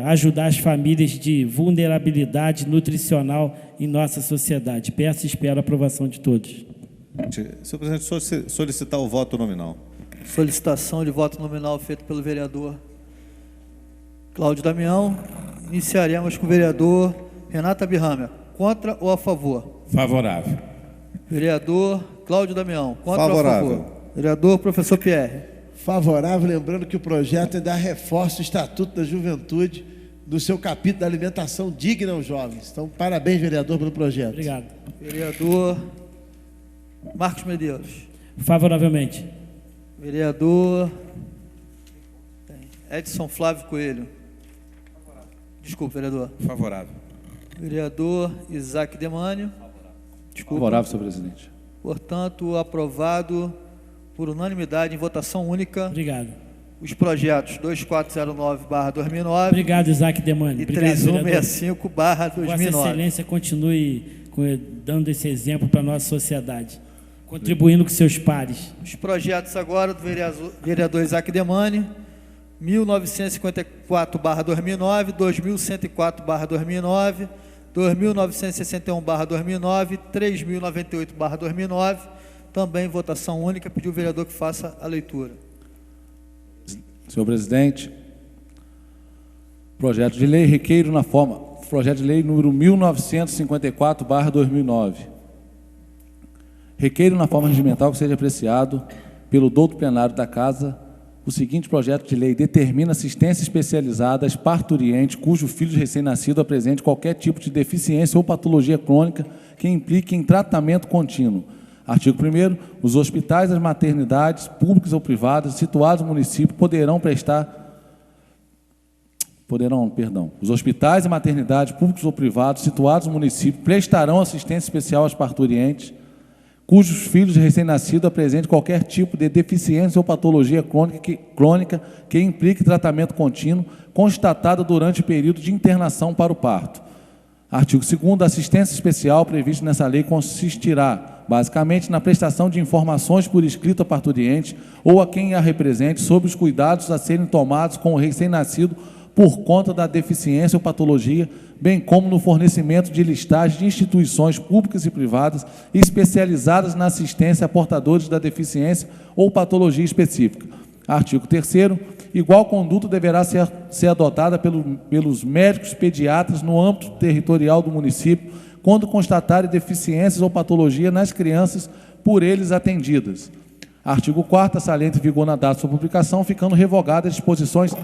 ajudar as famílias de vulnerabilidade nutricional em nossa sociedade. Peço e espero a aprovação de todos. Senhor presidente, solicitar o voto nominal. Solicitação de voto nominal feita pelo vereador Cláudio Damião. Iniciaremos com o vereador Renato Abirrâmia. Contra ou a favor? Favorável. Vereador Cláudio Damião. Contra Favorável. ou a favor? Vereador Professor Pierre. Favorável, lembrando que o projeto ainda reforça o Estatuto da Juventude do seu capítulo da alimentação digna aos jovens. Então, parabéns, vereador, pelo projeto. Obrigado. Vereador Marcos Medeiros. Favoravelmente. Vereador Edson Flávio Coelho. Desculpa, vereador. Favorável. Vereador Isaac Demânio. Desculpa. Favorável, senhor presidente. Portanto, aprovado por unanimidade em votação única. Obrigado. Os projetos 2409/2009. Obrigado, Isaac Demânio. E Obrigado, 3165/2009. Vossa Excelência continue dando esse exemplo para a nossa sociedade, contribuindo com seus pares. Os projetos agora do vereador Isaac Demânio, 1954/2009, 2104/2009, 2961/2009, 3098/2009, também votação única. Pediu o vereador que faça a leitura. Senhor presidente, projeto de lei requeiro na forma, projeto de lei número 1954/2009. Requeiro na forma regimental que seja apreciado pelo douto plenário da Casa o seguinte projeto de lei: determina assistência especializada às parturientes cujo filho recém-nascido apresente qualquer tipo de deficiência ou patologia crônica que implique em tratamento contínuo. Artigo 1º. Os hospitais e as maternidades, públicas ou privadas, situados no município, Os hospitais e maternidades, públicos ou privados, situados no município, prestarão assistência especial às parturientes cujos filhos recém-nascidos apresentem qualquer tipo de deficiência ou patologia crônica que implique tratamento contínuo, constatada durante o período de internação para o parto. Artigo 2º. A assistência especial prevista nessa lei consistirá, basicamente, na prestação de informações por escrito a parturiente ou a quem a represente sobre os cuidados a serem tomados com o recém-nascido por conta da deficiência ou patologia, bem como no fornecimento de listagem de instituições públicas e privadas especializadas na assistência a portadores da deficiência ou patologia específica. Artigo 3º. Igual conduta deverá ser adotada pelos médicos pediatras no âmbito territorial do município, quando constatarem deficiências ou patologia nas crianças por eles atendidas. Artigo 4º. Saliente vigor na data de sua publicação, ficando revogadas as disposições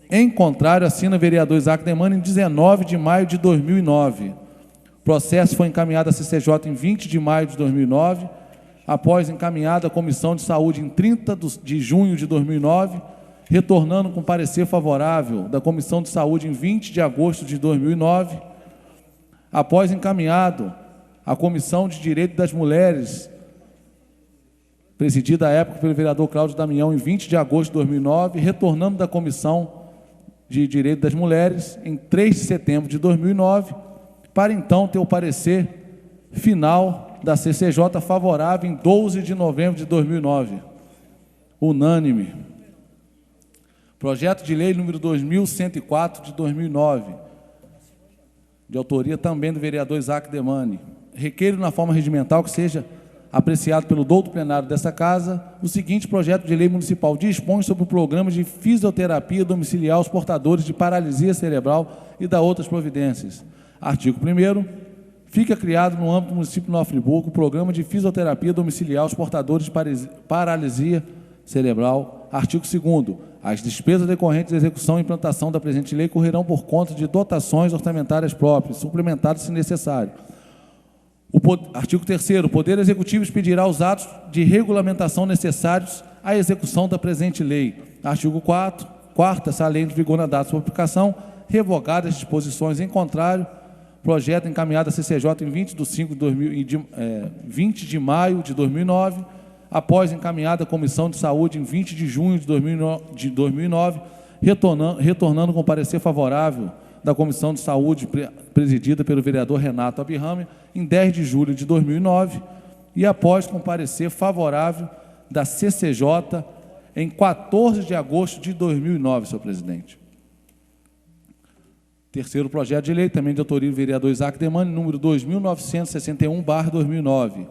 em contrário, assina o vereador Isaac Demânio em 19 de maio de 2009. O processo foi encaminhado à CCJ em 20 de maio de 2009, após encaminhado à Comissão de Saúde em 30 de junho de 2009, retornando com parecer favorável da Comissão de Saúde em 20 de agosto de 2009, após encaminhado à Comissão de Direito das Mulheres, presidida à época pelo vereador Cláudio Damião, em 20 de agosto de 2009, retornando da Comissão de Direito das Mulheres em 3 de setembro de 2009, para então ter o parecer final da CCJ favorável em 12 de novembro de 2009. Unânime. Projeto de lei número 2104 de 2009, de autoria também do vereador Isaac Demânio. Requeiro na forma regimental que seja apreciado pelo douto plenário dessa Casa, o seguinte projeto de lei municipal: dispõe sobre o programa de fisioterapia domiciliar aos portadores de paralisia cerebral e da outras providências. Artigo 1º. Fica criado no âmbito do município de Nova Friburgo o programa de fisioterapia domiciliar aos portadores de paralisia cerebral. Artigo 2º. As despesas decorrentes da execução e implantação da presente lei correrão por conta de dotações orçamentárias próprias, suplementadas se necessário. Artigo 3º. O Poder Executivo expedirá os atos de regulamentação necessários à execução da presente lei. Artigo 4º. Essa lei de vigor na data de sua publicação, revogadas as disposições em contrário. Projeto encaminhado à CCJ em 20 de maio de 2009, após encaminhada à Comissão de Saúde em 20 de junho de 2009, retornando com parecer favorável da Comissão de Saúde, presidida pelo vereador Renato Abirrâmia, em 10 de julho de 2009, e após com parecer favorável da CCJ em 14 de agosto de 2009, senhor presidente. Terceiro projeto de lei, também de autoria do vereador Isaac Demani, número 2961/barra 2009.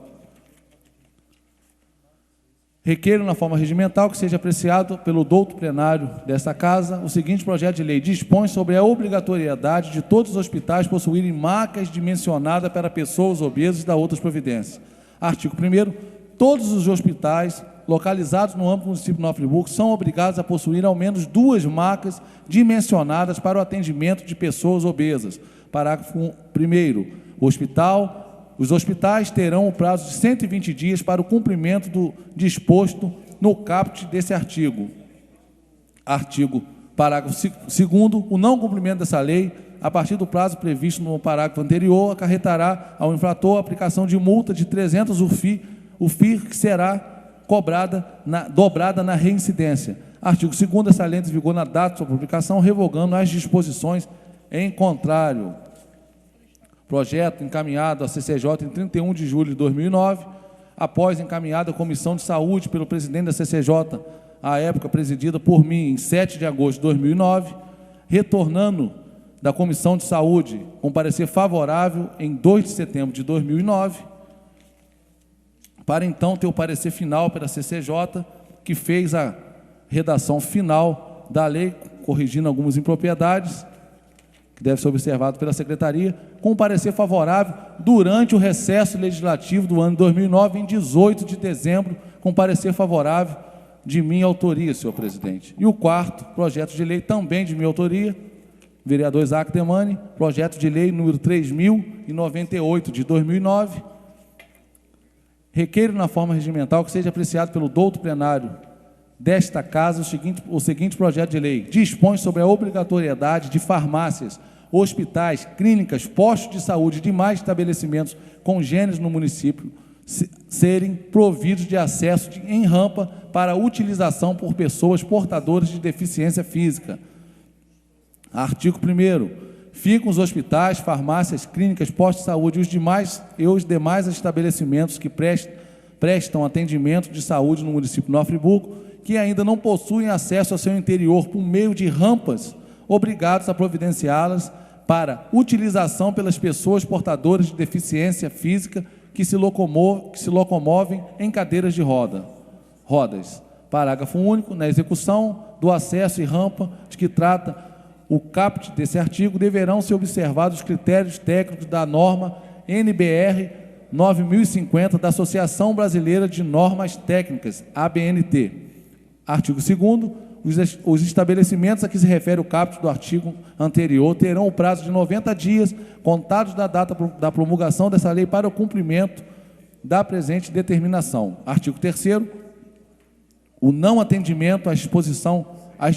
Requeiro na forma regimental que seja apreciado pelo douto plenário desta Casa o seguinte projeto de lei: dispõe sobre a obrigatoriedade de todos os hospitais possuírem macas dimensionadas para pessoas obesas e da outras providências. Artigo 1º. Todos os hospitais localizados no âmbito do município de Nova Friburgo são obrigados a possuir ao menos 2 macas dimensionadas para o atendimento de pessoas obesas. Parágrafo 1º. Os hospitais terão o prazo de 120 dias para o cumprimento do disposto no caput desse artigo. Parágrafo 2º. O não cumprimento dessa lei, a partir do prazo previsto no parágrafo anterior, acarretará ao infrator a aplicação de multa de 300 UFIR, que será dobrada na reincidência. Artigo 2º. Essa lei entra em vigor na data de sua publicação, revogando as disposições em contrário. Projeto encaminhado à CCJ em 31 de julho de 2009, após encaminhado à Comissão de Saúde pelo presidente da CCJ, à época presidida por mim, em 7 de agosto de 2009, retornando da Comissão de Saúde com parecer favorável em 2 de setembro de 2009, para então ter o parecer final pela CCJ, que fez a redação final da lei, corrigindo algumas impropriedades, que deve ser observado pela Secretaria, com um parecer favorável durante o recesso legislativo do ano 2009, em 18 de dezembro, com parecer favorável de minha autoria, senhor presidente. E o quarto projeto de lei, também de minha autoria, vereador Isaac Demani, projeto de lei número 3098 de 2009, requeiro na forma regimental que seja apreciado pelo douto plenário desta Casa o seguinte projeto de lei: dispõe sobre a obrigatoriedade de farmácias, hospitais, clínicas, postos de saúde e demais estabelecimentos congêneres no município serem providos de acesso em rampa para utilização por pessoas portadoras de deficiência física. Artigo 1º. Ficam os hospitais, farmácias, clínicas, postos de saúde e os demais estabelecimentos que prestam atendimento de saúde no município de Nova Friburgo, que ainda não possuem acesso ao seu interior por meio de rampas, obrigados a providenciá-las para utilização pelas pessoas portadoras de deficiência física que se locomovem em cadeiras de rodas. Parágrafo único. Na execução do acesso e rampa de que trata o caput desse artigo, deverão ser observados os critérios técnicos da norma NBR 9050 da Associação Brasileira de Normas Técnicas, ABNT. Artigo 2º. Os estabelecimentos a que se refere o caput do artigo anterior terão o prazo de 90 dias, contados da data da promulgação dessa lei, para o cumprimento da presente determinação. Artigo 3º. O não atendimento às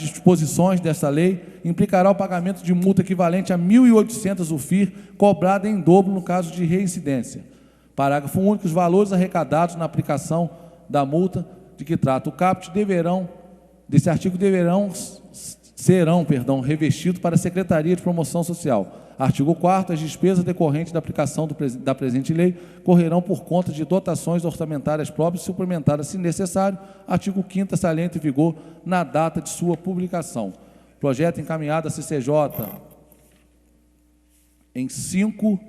disposições dessa lei implicará o pagamento de multa equivalente a 1.800 UFIR, cobrada em dobro no caso de reincidência. Parágrafo único. Os valores arrecadados na aplicação da multa de que trata o caput desse artigo serão revestidos para a Secretaria de Promoção Social. Artigo 4º. As despesas decorrentes da aplicação da presente lei correrão por conta de dotações orçamentárias próprias, suplementadas, se necessário. Artigo 5º. Essa lei entra em vigor na data de sua publicação. Projeto encaminhado à CCJ em 5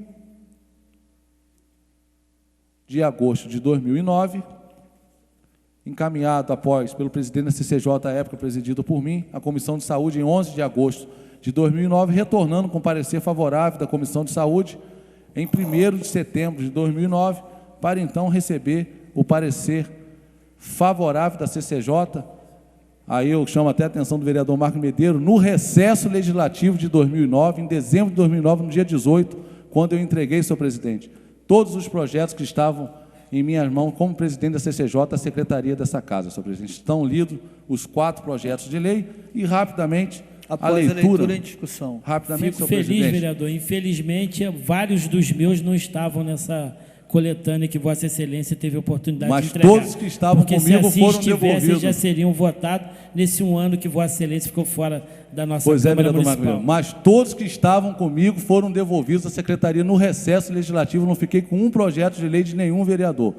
de agosto de 2009, encaminhado após pelo presidente da CCJ, à época presidido por mim, a Comissão de Saúde, em 11 de agosto de 2009, retornando com parecer favorável da Comissão de Saúde em 1º de setembro de 2009, para então receber o parecer favorável da CCJ. Aí eu chamo até a atenção do vereador Marco Medeiro, no recesso legislativo de 2009, em dezembro de 2009, no dia 18, quando eu entreguei, senhor presidente, todos os projetos que estavam em minhas mãos como presidente da CCJ, a secretaria dessa Casa, senhor presidente. Estão lidos os 4 projetos de lei e, rapidamente, após a leitura em discussão. Rapidamente, fico feliz, presidente. Vereador. Infelizmente, vários dos meus não estavam nessa coletânea que Vossa Excelência teve a oportunidade de entregar. Mas todos que estavam comigo foram devolvidos. Já seriam votados nesse um ano que Vossa Excelência ficou fora da nossa Câmara Municipal. Vereador, mas todos que estavam comigo foram devolvidos à Secretaria no recesso legislativo. Não fiquei com um projeto de lei de nenhum vereador.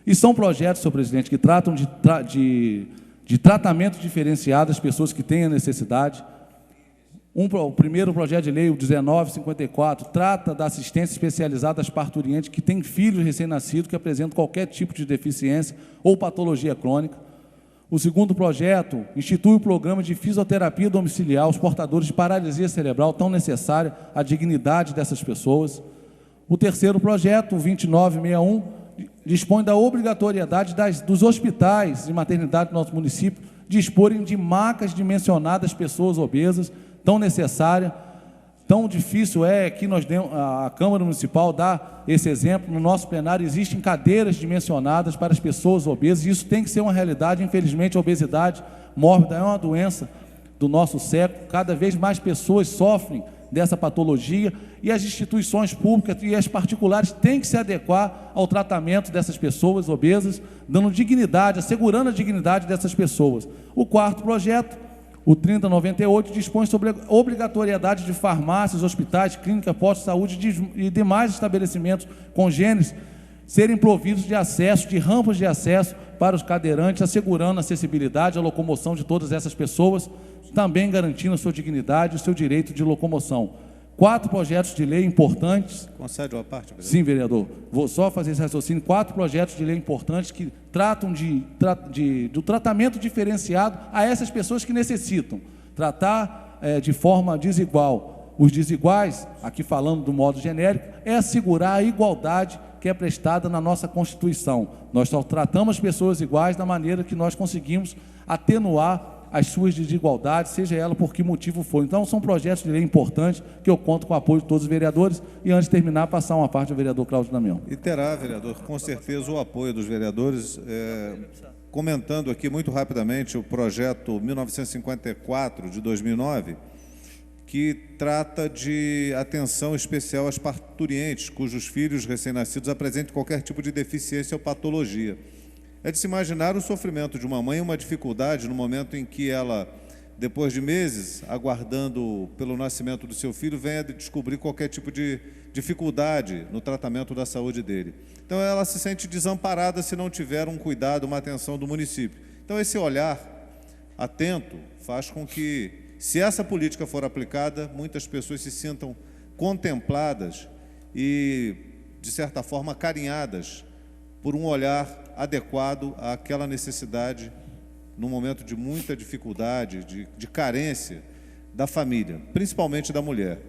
E são projetos, senhor presidente, que tratam de tratamento diferenciado às pessoas que têm a necessidade. O primeiro projeto de lei, o 1954, trata da assistência especializada às parturientes que têm filhos recém-nascidos que apresentam qualquer tipo de deficiência ou patologia crônica. O segundo projeto institui o programa de fisioterapia domiciliar aos portadores de paralisia cerebral tão necessária à dignidade dessas pessoas. O terceiro projeto, o 2961, dispõe da obrigatoriedade dos hospitais de maternidade do nosso município disporem de macas dimensionadas às pessoas obesas, tão necessária, tão difícil é que a Câmara Municipal dá esse exemplo. No nosso plenário existem cadeiras dimensionadas para as pessoas obesas, e isso tem que ser uma realidade. Infelizmente, a obesidade mórbida é uma doença do nosso século, cada vez mais pessoas sofrem dessa patologia, e as instituições públicas e as particulares têm que se adequar ao tratamento dessas pessoas obesas, dando dignidade, assegurando a dignidade dessas pessoas. O quarto projeto, o 3098, dispõe sobre a obrigatoriedade de farmácias, hospitais, clínicas, postos de saúde e demais estabelecimentos congêneres serem providos de acesso, de rampas de acesso para os cadeirantes, assegurando a acessibilidade, a locomoção de todas essas pessoas, também garantindo a sua dignidade e o seu direito de locomoção. 4 projetos de lei importantes. Concede uma parte, vereador? Sim, vereador. Vou só fazer esse raciocínio. 4 projetos de lei importantes que tratam do tratamento diferenciado a essas pessoas que necessitam. Tratar de forma desigual. Os desiguais, aqui falando do modo genérico, é assegurar a igualdade que é prestada na nossa Constituição. Nós só tratamos as pessoas iguais da maneira que nós conseguimos atenuar as suas desigualdades, seja ela por que motivo for. Então, são projetos de lei importantes que eu conto com o apoio de todos os vereadores. E, antes de terminar, passar uma parte ao vereador Cláudio Damião. E terá, vereador, com certeza, o apoio dos vereadores. Comentando aqui muito rapidamente o projeto 1954 de 2009, que trata de atenção especial às parturientes, cujos filhos recém-nascidos apresentem qualquer tipo de deficiência ou patologia. É de se imaginar o sofrimento de uma mãe, uma dificuldade no momento em que ela, depois de meses, aguardando pelo nascimento do seu filho, venha descobrir qualquer tipo de dificuldade no tratamento da saúde dele. Então, ela se sente desamparada se não tiver um cuidado, uma atenção do município. Então, esse olhar atento faz com que, se essa política for aplicada, muitas pessoas se sintam contempladas e, de certa forma, acarinhadas por um olhar adequado àquela necessidade, num momento de muita dificuldade, de carência da família, principalmente da mulher.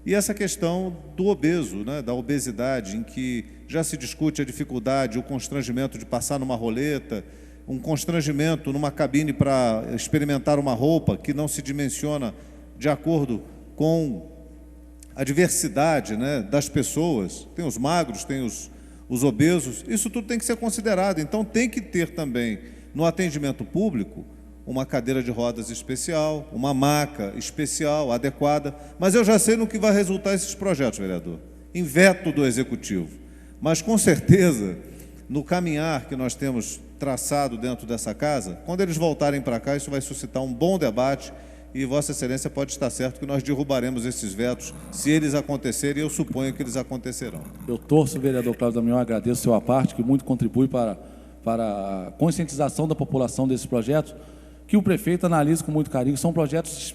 E essa questão do obeso, né, da obesidade, em que já se discute a dificuldade, o constrangimento de passar numa roleta, um constrangimento numa cabine para experimentar uma roupa que não se dimensiona de acordo com a diversidade, né, das pessoas. Tem os magros, tem os obesos, isso tudo tem que ser considerado. Então, tem que ter também, no atendimento público, uma cadeira de rodas especial, uma maca especial, adequada. Mas eu já sei no que vai resultar esses projetos, vereador. Em veto do Executivo. Mas, com certeza, no caminhar que nós temos traçado dentro dessa casa, quando eles voltarem para cá, isso vai suscitar um bom debate, e Vossa Excelência pode estar certo que nós derrubaremos esses vetos, se eles acontecerem, e eu suponho que eles acontecerão. Eu torço, vereador Cláudio Damião, agradeço a sua parte, que muito contribui para a conscientização da população desses projetos, que o prefeito analisa com muito carinho. São projetos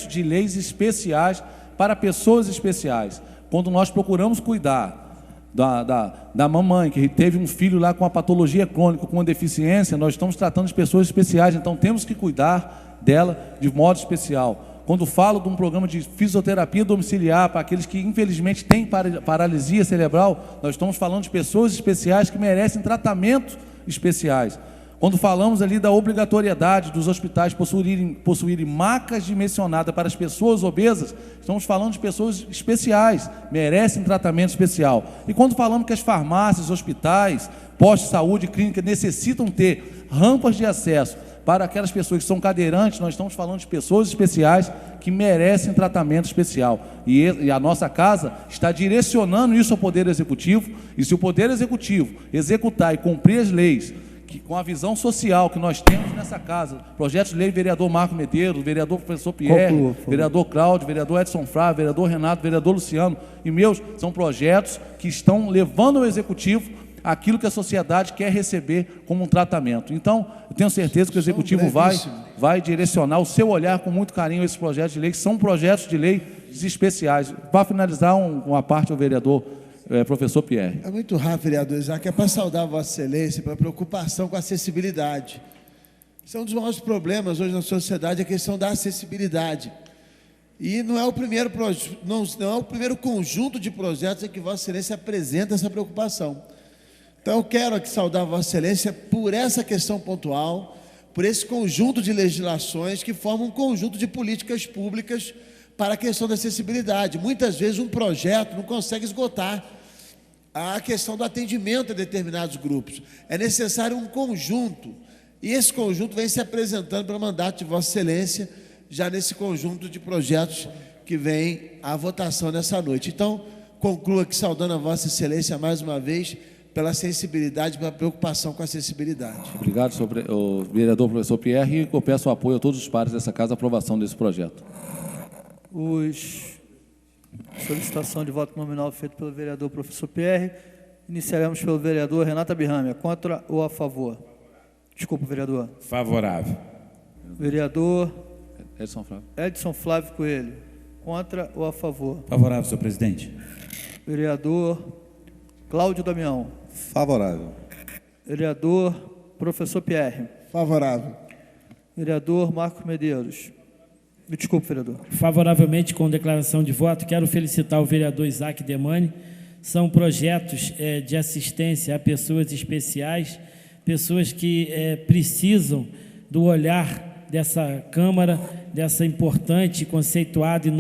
de leis especiais para pessoas especiais. Quando nós procuramos cuidar da mamãe, que teve um filho lá com uma patologia crônica, com uma deficiência, nós estamos tratando de pessoas especiais, então temos que cuidar dela de modo especial. Quando falo de um programa de fisioterapia domiciliar para aqueles que infelizmente têm paralisia cerebral, nós estamos falando de pessoas especiais que merecem tratamentos especiais. Quando falamos ali da obrigatoriedade dos hospitais possuírem macas dimensionadas para as pessoas obesas, estamos falando de pessoas especiais, merecem tratamento especial. E quando falamos que as farmácias, hospitais, postos de saúde, clínicas necessitam ter rampas de acesso para aquelas pessoas que são cadeirantes, nós estamos falando de pessoas especiais que merecem tratamento especial. E a nossa casa está direcionando isso ao Poder Executivo, e se o Poder Executivo executar e cumprir as leis, com a visão social que nós temos nessa casa, projetos de lei, vereador Marco Medeiros, vereador professor Pierre, vereador Cláudio, vereador Edson Frá, vereador Renato, vereador Luciano, e meus, são projetos que estão levando ao Executivo aquilo que a sociedade quer receber como um tratamento. Então, eu tenho certeza que o Executivo vai direcionar o seu olhar com muito carinho a esses projetos de lei, que são projetos de lei especiais. Para finalizar, uma parte ao vereador professor Pierre. É muito rápido, vereador Isaac, é para saudar Vossa Excelência pela preocupação com a acessibilidade. Isso é um dos maiores problemas hoje na sociedade, a questão da acessibilidade. E não é o primeiro não é o primeiro conjunto de projetos em que Vossa Excelência apresenta essa preocupação. Então, eu quero aqui saudar Vossa Excelência por essa questão pontual, por esse conjunto de legislações que formam um conjunto de políticas públicas para a questão da acessibilidade. Muitas vezes um projeto não consegue esgotar a questão do atendimento a determinados grupos. É necessário um conjunto, e esse conjunto vem se apresentando pelo mandato de Vossa Excelência, já nesse conjunto de projetos que vem à votação nessa noite. Então, concluo aqui saudando a Vossa Excelência mais uma vez pela sensibilidade, pela preocupação com a acessibilidade. Obrigado, o vereador professor Pierre, e eu peço apoio a todos os pares dessa casa à aprovação desse projeto. Solicitação de voto nominal feita pelo vereador professor Pierre. Iniciaremos pelo vereador Renato Abirrâmia. Contra ou a favor? Desculpa, vereador. Favorável. Vereador Edson Flávio Coelho. Contra ou a favor? Favorável, senhor presidente. Vereador Cláudio Damião. Favorável. Vereador professor Pierre. Favorável. Vereador Marcos Medeiros. Desculpe, vereador. Favoravelmente, com declaração de voto, quero felicitar o vereador Isaac Demani. São projetos de assistência a pessoas especiais, pessoas que precisam do olhar dessa Câmara, dessa importante, conceituada e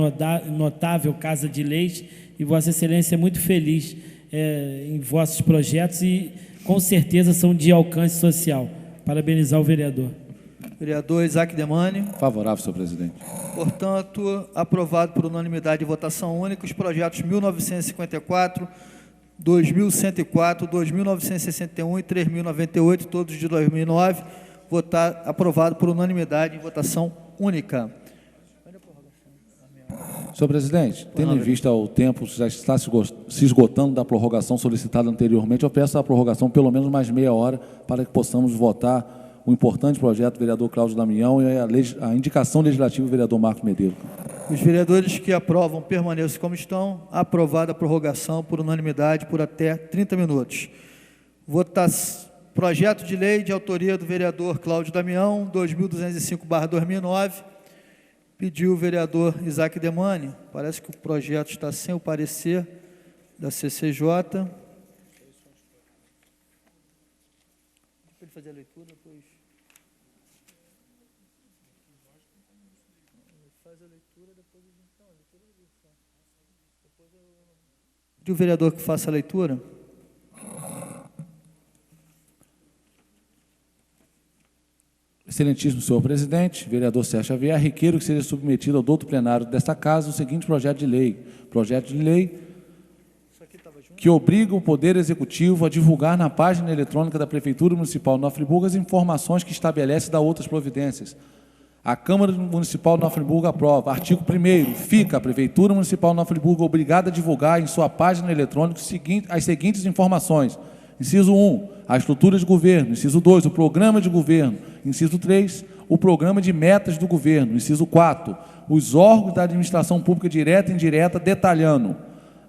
notável Casa de Leis, e Vossa Excelência é muito feliz em vossos projetos e, com certeza, são de alcance social. Parabenizar o vereador. Vereador Isaac Demani. Favorável, senhor presidente. Portanto, aprovado por unanimidade de votação única, os projetos 1954, 2104, 2961 e 3098, todos de 2009, aprovado por unanimidade em votação única. Senhor presidente, tendo em vista o tempo que já está se esgotando da prorrogação solicitada anteriormente, eu peço a prorrogação pelo menos mais meia hora para que possamos votar o importante projeto do vereador Cláudio Damião e a indicação legislativa do vereador Marcos Medeiros. Os vereadores que aprovam permaneçam como estão. Aprovada a prorrogação por unanimidade por até 30 minutos. Projeto de lei de autoria do vereador Cláudio Damião, 2205/2009. Pediu o vereador Isaac Demani. Parece que o projeto está sem o parecer da CCJ. Ele fazer a leitura, depois. Faz a leitura, depois. Pediu o vereador que faça a leitura. Excelentíssimo senhor presidente, vereador Sérgio Xavier, requeiro que seja submetido ao douto plenário desta casa o seguinte projeto de lei. Projeto de lei que obriga o Poder Executivo a divulgar na página eletrônica da Prefeitura Municipal de Nova Friburgo as informações que estabelece da outras providências. A Câmara Municipal de Nova Friburgo aprova. Artigo 1º. Fica a Prefeitura Municipal de Nova Friburgo obrigada a divulgar em sua página eletrônica as seguintes informações. Inciso 1, a estrutura de governo. Inciso 2, o programa de governo. Inciso 3, o programa de metas do governo. Inciso 4, os órgãos da administração pública direta e indireta, detalhando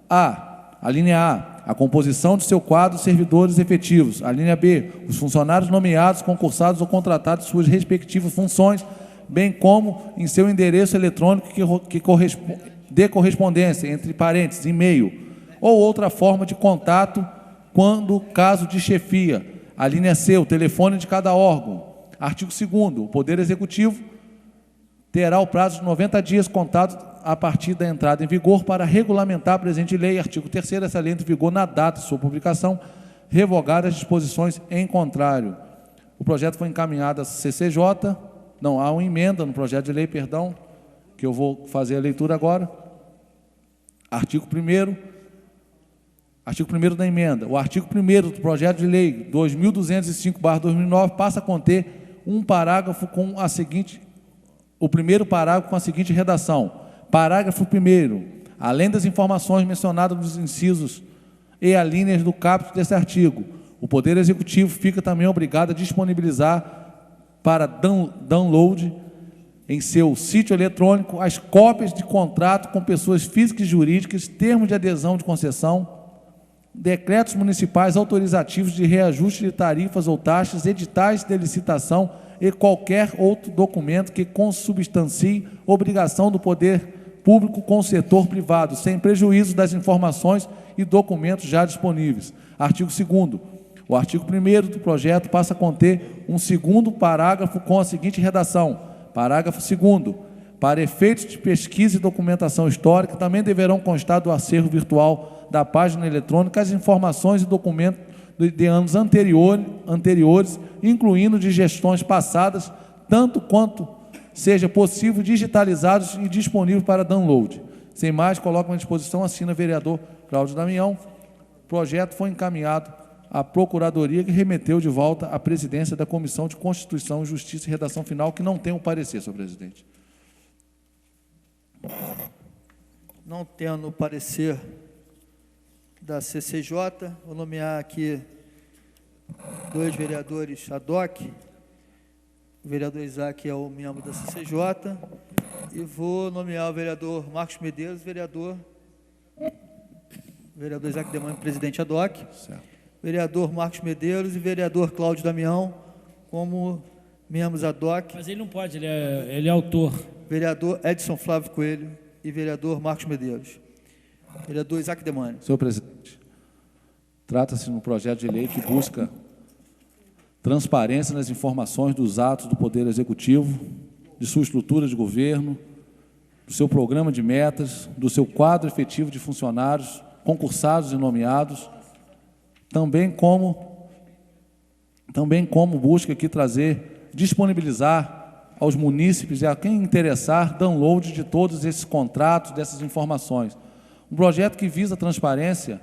a linha A, a composição de seu quadro de servidores efetivos. A linha B, os funcionários nomeados, concursados ou contratados, suas respectivas funções, bem como em seu endereço eletrônico de correspondência, entre parênteses, e-mail, ou outra forma de contato, quando caso de chefia. A linha C, o telefone de cada órgão. Artigo 2º, o Poder Executivo terá o prazo de 90 dias contados a partir da entrada em vigor para regulamentar a presente lei. Artigo 3º, essa lei entra em vigor na data de sua publicação, revogadas as disposições em contrário. O projeto foi encaminhado à CCJ, não, há uma emenda no projeto de lei, perdão, que eu vou fazer a leitura agora. Artigo 1º, da emenda. O artigo 1º do projeto de lei 2205/2009 passa a conter um parágrafo com a seguinte, o primeiro parágrafo com a seguinte redação. Parágrafo 1º. Além das informações mencionadas nos incisos e alíneas do caput desse artigo, o Poder Executivo fica também obrigado a disponibilizar para download em seu sítio eletrônico as cópias de contrato com pessoas físicas e jurídicas, termos de adesão de concessão, decretos municipais autorizativos de reajuste de tarifas ou taxas, editais de licitação e qualquer outro documento que consubstancie obrigação do poder público com o setor privado, sem prejuízo das informações e documentos já disponíveis. Artigo 2º. O artigo 1º do projeto passa a conter um segundo parágrafo com a seguinte redação. Parágrafo 2º. Para efeitos de pesquisa e documentação histórica, também deverão constar do acervo virtual da página eletrônica as informações e documentos de anos anteriores, incluindo de gestões passadas, tanto quanto seja possível, digitalizados e disponíveis para download. Sem mais, coloco à disposição, assina vereador Cláudio Damião. O projeto foi encaminhado à Procuradoria, que remeteu de volta à presidência da Comissão de Constituição, Justiça e Redação Final, que não tem um parecer, senhor presidente. Não tendo o parecer da CCJ, vou nomear aqui 2 vereadores ad hoc. O vereador Isaac é o membro da CCJ, e vou nomear o vereador Marcos Medeiros, vereador Isaac Demônio, presidente ad hoc, certo. Vereador Marcos Medeiros e vereador Cláudio Damião como membros ad hoc. Mas ele não pode, ele é autor. Vereador Edson Flávio Coelho e vereador Marcos Medeiros. Vereador Isaac Demônio. Senhor presidente, trata-se de um projeto de lei que busca transparência nas informações dos atos do Poder Executivo, de sua estrutura de governo, do seu programa de metas, do seu quadro efetivo de funcionários, concursados e nomeados, também como busca aqui disponibilizar aos munícipes e a quem interessar download de todos esses contratos, dessas informações. Um projeto que visa a transparência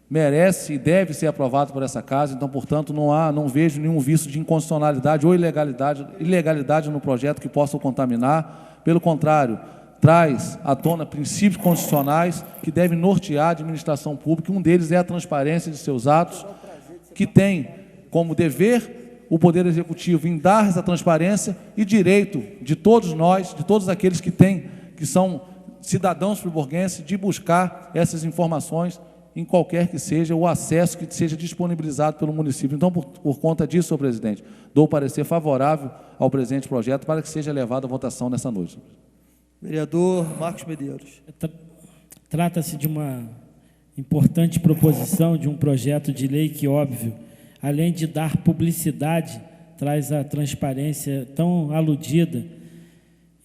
merece e deve ser aprovado por essa casa, então, portanto, não vejo nenhum vício de inconstitucionalidade ou ilegalidade no projeto que possa o contaminar. Pelo contrário, traz à tona princípios constitucionais que devem nortear a administração pública. Um deles é a transparência de seus atos, que tem como dever o Poder Executivo em dar essa transparência e direito de todos nós, de todos aqueles que são cidadãos friburguenses, de buscar essas informações em qualquer que seja o acesso que seja disponibilizado pelo município. Então, por conta disso, senhor presidente, dou o parecer favorável ao presente projeto para que seja levado à votação nessa noite. Vereador Marcos Medeiros. Trata-se de uma importante proposição, de um projeto de lei que, óbvio, além de dar publicidade, traz a transparência tão aludida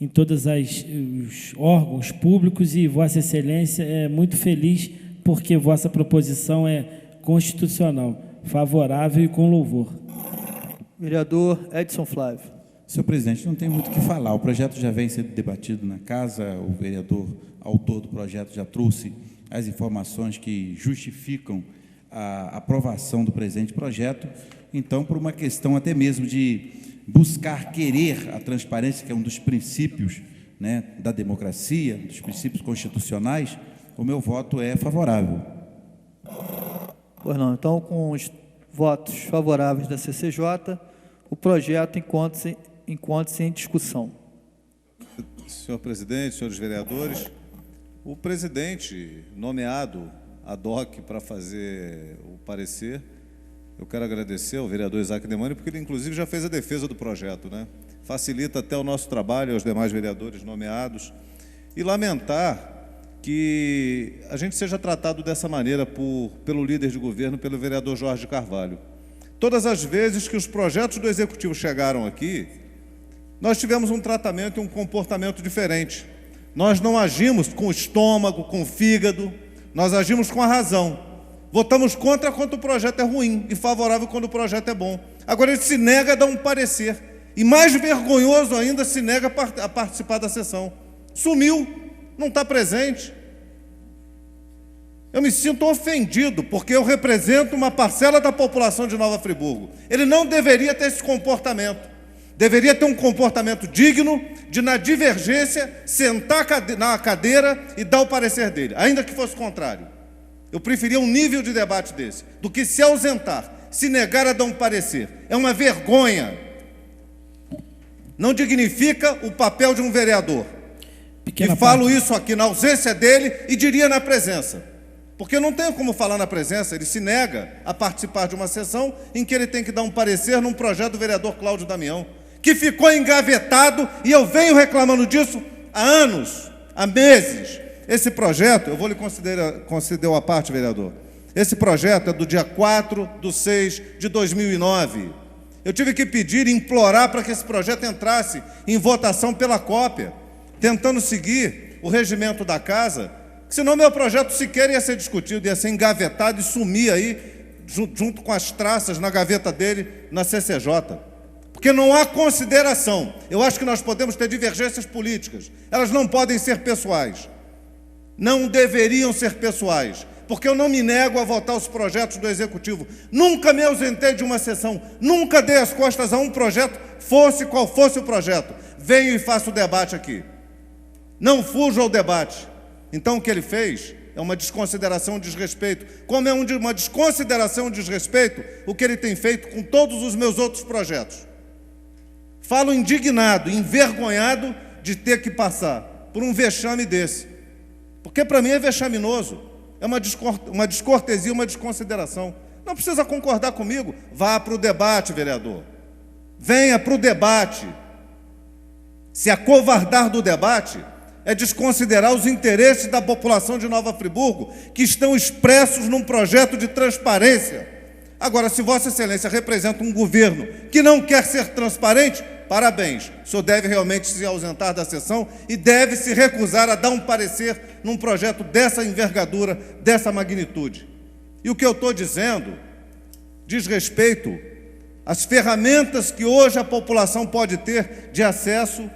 em todos os órgãos públicos, e Vossa Excelência é muito feliz porque vossa proposição é constitucional, favorável e com louvor. Vereador Edson Flávio. Senhor presidente, não tem muito o que falar. O projeto já vem sendo debatido na casa, o vereador autor do projeto já trouxe as informações que justificam a aprovação do presente projeto. Então, por uma questão até mesmo de buscar querer a transparência, que é um dos princípios, né, da democracia, dos princípios constitucionais, o meu voto é favorável. Pois não, então, com os votos favoráveis da CCJ, o projeto encontra-se em discussão. Senhor presidente, senhores vereadores, o presidente nomeado ad hoc para fazer o parecer, eu quero agradecer ao vereador Isaac Demônio, porque ele, inclusive, já fez a defesa do projeto, né? Facilita até o nosso trabalho aos demais vereadores nomeados, e lamentar que a gente seja tratado dessa maneira pelo líder de governo, pelo vereador Jorge Carvalho. Todas as vezes que os projetos do Executivo chegaram aqui, nós tivemos um tratamento e um comportamento diferente. Nós não agimos com o estômago, com o fígado, nós agimos com a razão. Votamos contra quando o projeto é ruim e favorável quando o projeto é bom. Agora ele se nega a dar um parecer. E mais vergonhoso ainda, se nega a participar da sessão. Sumiu, não está presente. Eu me sinto ofendido, porque eu represento uma parcela da população de Nova Friburgo. Ele não deveria ter esse comportamento. Deveria ter um comportamento digno de, na divergência, sentar na cadeira e dar o parecer dele, ainda que fosse contrário. Eu preferia um nível de debate desse, do que se ausentar, se negar a dar um parecer. É uma vergonha. Não dignifica o papel de um vereador. E falo isso aqui na ausência dele e diria na presença. Porque não tem como falar na presença, ele se nega a participar de uma sessão em que ele tem que dar um parecer num projeto do vereador Cláudio Damião, que ficou engavetado, e eu venho reclamando disso há anos, há meses. Esse projeto, eu vou lhe conceder uma parte, vereador. Esse projeto é do dia 4/6/2009. Eu tive que pedir e implorar para que esse projeto entrasse em votação pela cópia, tentando seguir o regimento da casa, senão meu projeto sequer ia ser discutido, ia ser engavetado e sumir aí, junto com as traças na gaveta dele, na CCJ. Porque não há consideração. Eu acho que nós podemos ter divergências políticas, elas não podem ser pessoais. Não deveriam ser pessoais, porque eu não me nego a votar os projetos do Executivo. Nunca me ausentei de uma sessão, nunca dei as costas a um projeto, fosse qual fosse o projeto. Venho e faço o debate aqui. Não fujo ao debate. Então, o que ele fez é uma desconsideração, um desrespeito. Como é uma desconsideração, um desrespeito, o que ele tem feito com todos os meus outros projetos. Falo indignado, envergonhado de ter que passar por um vexame desse. Porque, para mim, é vexaminoso. É uma descortesia, uma desconsideração. Não precisa concordar comigo. Vá para o debate, vereador. Venha para o debate. Se acovardar do debate é desconsiderar os interesses da população de Nova Friburgo, que estão expressos num projeto de transparência. Agora, se Vossa Excelência representa um governo que não quer ser transparente, parabéns, o senhor deve realmente se ausentar da sessão e deve se recusar a dar um parecer num projeto dessa envergadura, dessa magnitude. E o que eu estou dizendo diz respeito às ferramentas que hoje a população pode ter de acesso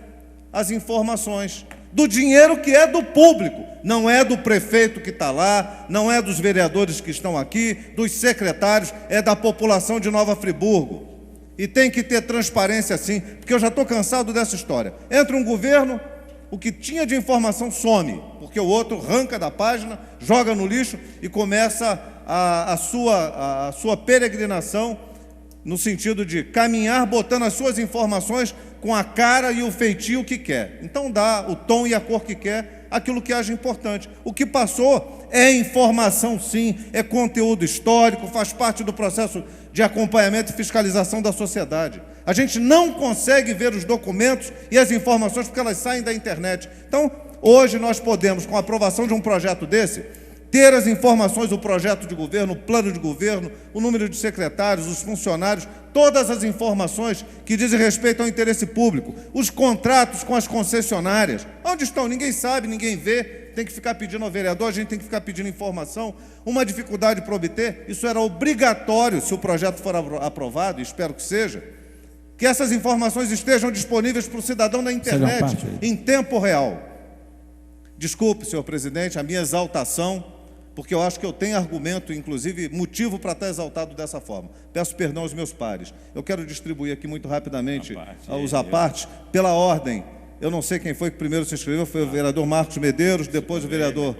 às informações, do dinheiro que é do público, não é do prefeito que está lá, não é dos vereadores que estão aqui, dos secretários, é da população de Nova Friburgo. E tem que ter transparência sim, porque eu já estou cansado dessa história. Entra um governo, o que tinha de informação some, porque o outro arranca da página, joga no lixo e começa a sua peregrinação no sentido de caminhar botando as suas informações com a cara e o feitio que quer. Então dá o tom e a cor que quer, aquilo que acha importante. O que passou é informação sim, é conteúdo histórico, faz parte do processo de acompanhamento e fiscalização da sociedade. A gente não consegue ver os documentos e as informações porque elas saem da internet. Então, hoje nós podemos, com a aprovação de um projeto desse, ter as informações do projeto de governo, o plano de governo, o número de secretários, os funcionários, todas as informações que dizem respeito ao interesse público, os contratos com as concessionárias. Onde estão? Ninguém sabe, ninguém vê, tem que ficar pedindo ao vereador, a gente tem que ficar pedindo informação, uma dificuldade para obter. Isso era obrigatório, se o projeto for aprovado, e espero que seja, que essas informações estejam disponíveis para o cidadão na internet, em tempo real. Desculpe, senhor presidente, a minha exaltação, porque eu acho que eu tenho argumento, inclusive motivo para estar exaltado dessa forma. Peço perdão aos meus pares. Eu quero distribuir aqui muito rapidamente os apartes, pela ordem. Eu não sei quem foi que primeiro se inscreveu, foi o vereador Marcos Medeiros, depois o vereador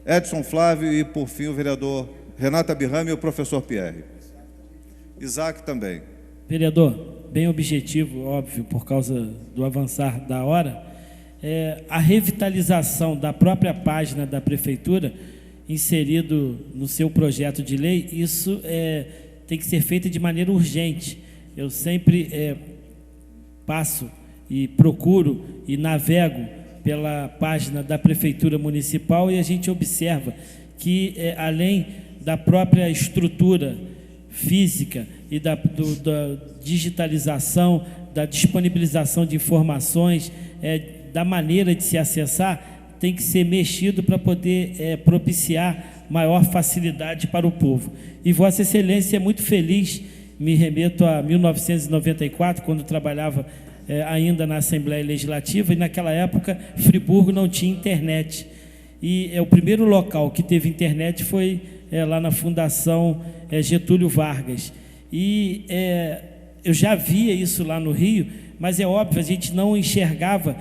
Edson Flávio e, por fim, o vereador Renato Abirrame e o professor Pierre. Isaac também. Vereador, bem objetivo, óbvio, por causa do avançar da hora, a revitalização da própria página da Prefeitura, inserido no seu projeto de lei, isso tem que ser feito de maneira urgente. Eu sempre passo e procuro e navego pela página da Prefeitura Municipal e a gente observa que, além da própria estrutura física e da digitalização, da disponibilização de informações, da maneira de se acessar, tem que ser mexido para poder propiciar maior facilidade para o povo. E Vossa Excelência é muito feliz, me remeto a 1994, quando trabalhava ainda na Assembleia Legislativa, e naquela época Friburgo não tinha internet. E o primeiro local que teve internet foi lá na Fundação Getúlio Vargas. E eu já via isso lá no Rio, mas é óbvio, a gente não enxergava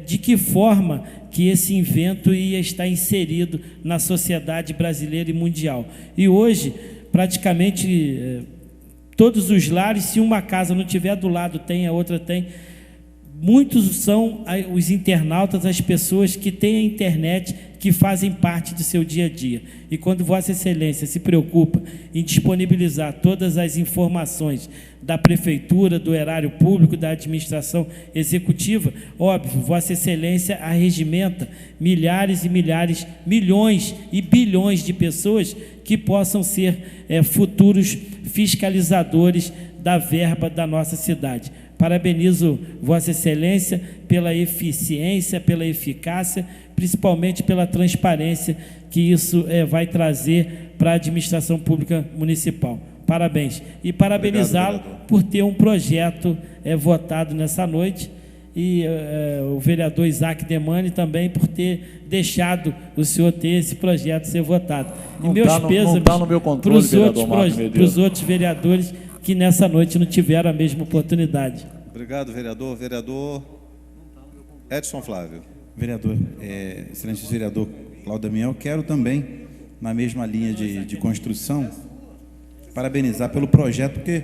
de que forma que esse invento ia estar inserido na sociedade brasileira e mundial. E hoje, praticamente todos os lares, se uma casa não tiver do lado, tem, a outra tem. Muitos são os internautas, as pessoas que têm a internet, que fazem parte do seu dia a dia. E quando Vossa Excelência se preocupa em disponibilizar todas as informações da Prefeitura, do erário público, da administração executiva, óbvio, Vossa Excelência arregimenta milhares e milhares, milhões e bilhões de pessoas que possam ser futuros fiscalizadores da verba da nossa cidade. Parabenizo Vossa Excelência pela eficiência, pela eficácia, principalmente pela transparência que isso vai trazer para a administração pública municipal. Parabéns. E parabenizá-lo por ter um projeto votado nessa noite, e o vereador Isaac Demani também por ter deixado o senhor ter esse projeto ser votado. E meus pêsames para os outros vereadores que nessa noite não tiveram a mesma oportunidade. Obrigado, vereador. Vereador Edson Flávio. Vereador, excelente vereador Cláudio Damião, quero também, na mesma linha de construção, parabenizar pelo projeto, porque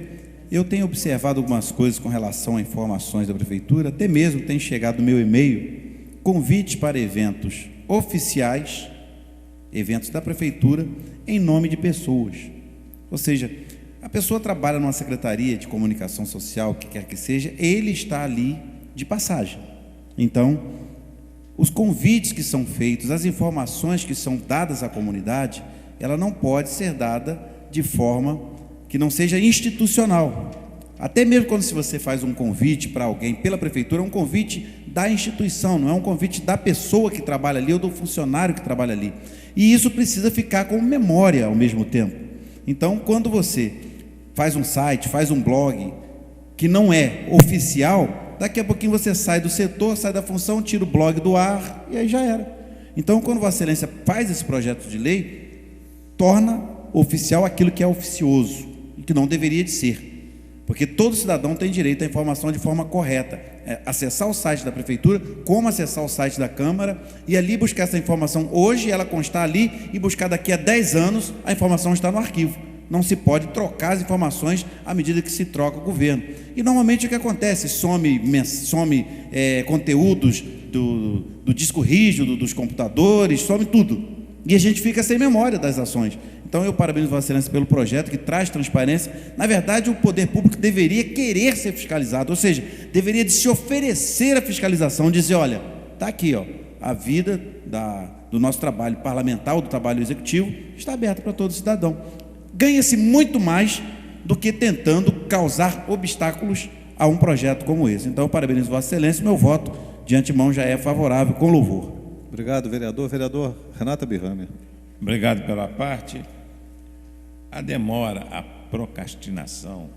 eu tenho observado algumas coisas com relação a informações da Prefeitura, até mesmo tem chegado no meu e-mail convites para eventos oficiais, eventos da Prefeitura, em nome de pessoas. Ou seja, a pessoa trabalha numa secretaria de comunicação social, o que quer que seja, ele está ali de passagem. Então, os convites que são feitos, as informações que são dadas à comunidade, ela não pode ser dada de forma que não seja institucional. Até mesmo quando se você faz um convite para alguém pela Prefeitura, é um convite da instituição, não é um convite da pessoa que trabalha ali ou do funcionário que trabalha ali. E isso precisa ficar como memória ao mesmo tempo. Então, quando você faz um site, faz um blog que não é oficial, daqui a pouquinho você sai do setor, sai da função, tira o blog do ar e aí já era. Então, quando Vossa Excelência faz esse projeto de lei, torna oficial aquilo que é oficioso e que não deveria de ser. Porque todo cidadão tem direito à informação de forma correta. Acessar o site da Prefeitura, como acessar o site da Câmara, e ali buscar essa informação. Hoje ela constar ali e buscar daqui a 10 anos, a informação está no arquivo. Não se pode trocar as informações à medida que se troca o governo. E normalmente o que acontece? Some conteúdos do disco rígido, dos computadores, some tudo. E a gente fica sem memória das ações. Então eu parabenizo Vossa Excelência pelo projeto que traz transparência. Na verdade, o poder público deveria querer ser fiscalizado, ou seja, deveria de se oferecer a fiscalização, dizer, olha, está aqui, ó, a vida do nosso trabalho parlamentar, ou do trabalho executivo, está aberta para todo cidadão. Ganha-se muito mais do que tentando causar obstáculos a um projeto como esse. Então eu parabenizo Vossa Excelência, meu voto de antemão já é favorável, com louvor. Obrigado, vereador. Vereador Renata Birramer. Obrigado pela parte. A demora, a procrastinação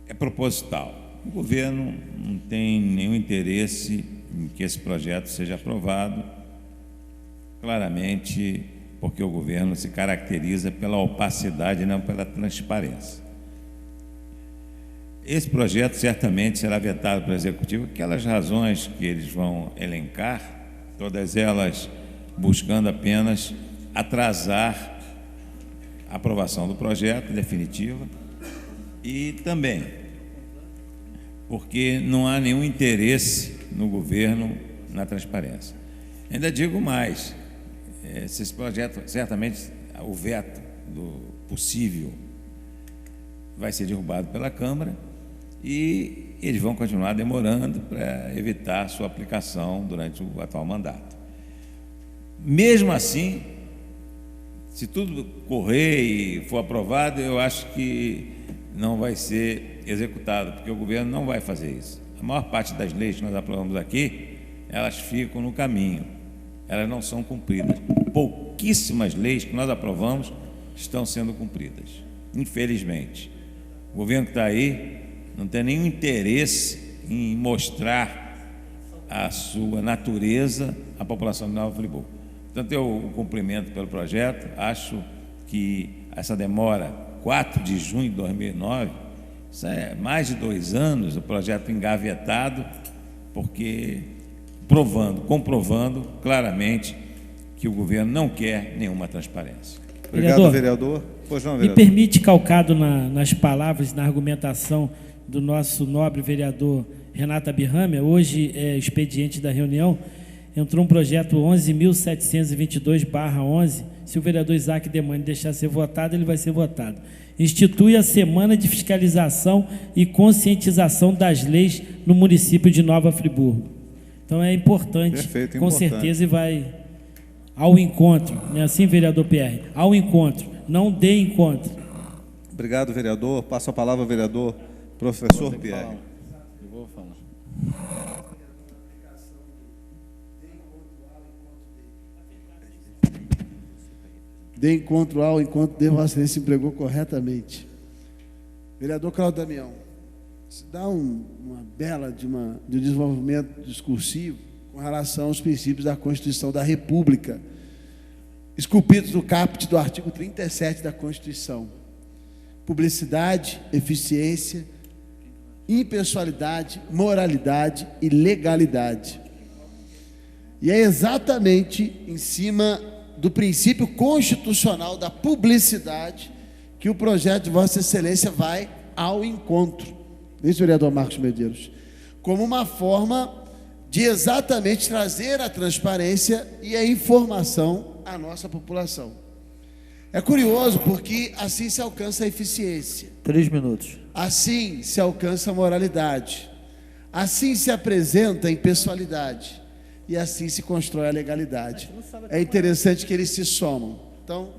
é proposital. O governo não tem nenhum interesse em que esse projeto seja aprovado, claramente porque o governo se caracteriza pela opacidade e não pela transparência. Esse projeto certamente será vetado pelo Executivo, aquelas razões que eles vão elencar, todas elas buscando apenas atrasar a aprovação do projeto definitiva, e também porque não há nenhum interesse no governo na transparência. Ainda digo mais, se esse projeto, certamente o veto do possível vai ser derrubado pela Câmara e eles vão continuar demorando para evitar sua aplicação durante o atual mandato. Mesmo assim, se tudo correr e for aprovado, eu acho que não vai ser executado, porque o governo não vai fazer isso. A maior parte das leis que nós aprovamos aqui, elas ficam no caminho, elas não são cumpridas. Pouquíssimas leis que nós aprovamos estão sendo cumpridas, infelizmente. O governo que está aí não tem nenhum interesse em mostrar a sua natureza à população de Nova Friburgo. Portanto, eu cumprimento pelo projeto, acho que essa demora, 4 de junho de 2009, isso é mais de 2 anos, o projeto engavetado, porque comprovando claramente que o governo não quer nenhuma transparência. Obrigado, vereador. Pois não, Me vereador. permite, calcado nas palavras, na argumentação do nosso nobre vereador Renato Abirrâmia, hoje é expediente da reunião, entrou um projeto 11.722/11, se o vereador Isaac Demani deixar ser votado, ele vai ser votado. Institui a Semana de Fiscalização e Conscientização das Leis no município de Nova Friburgo. Então é importante, Perfeito, com importante. certeza, e vai ao encontro, não é assim, vereador Pierre? Ao encontro, não dê encontro. Obrigado, vereador. Passo a palavra ao vereador professor Pierre. Eu vou falar. De encontro ao encontro de Vossa Excelência empregou corretamente. Vereador Cláudio Damião, se dá uma bela de um desenvolvimento discursivo com relação aos princípios da Constituição da República, esculpidos no caput do artigo 37 da Constituição. Publicidade, eficiência, impessoalidade, moralidade e legalidade. E é exatamente em cima do princípio constitucional da publicidade que o projeto de Vossa Excelência vai ao encontro. Isso, vereador Marcos Medeiros, como uma forma de exatamente trazer a transparência e a informação à nossa população. É curioso porque assim se alcança a eficiência. 3 minutos. Assim se alcança a moralidade. Assim se apresenta a impessoalidade. E assim se constrói a legalidade. É interessante que eles se somam. Então,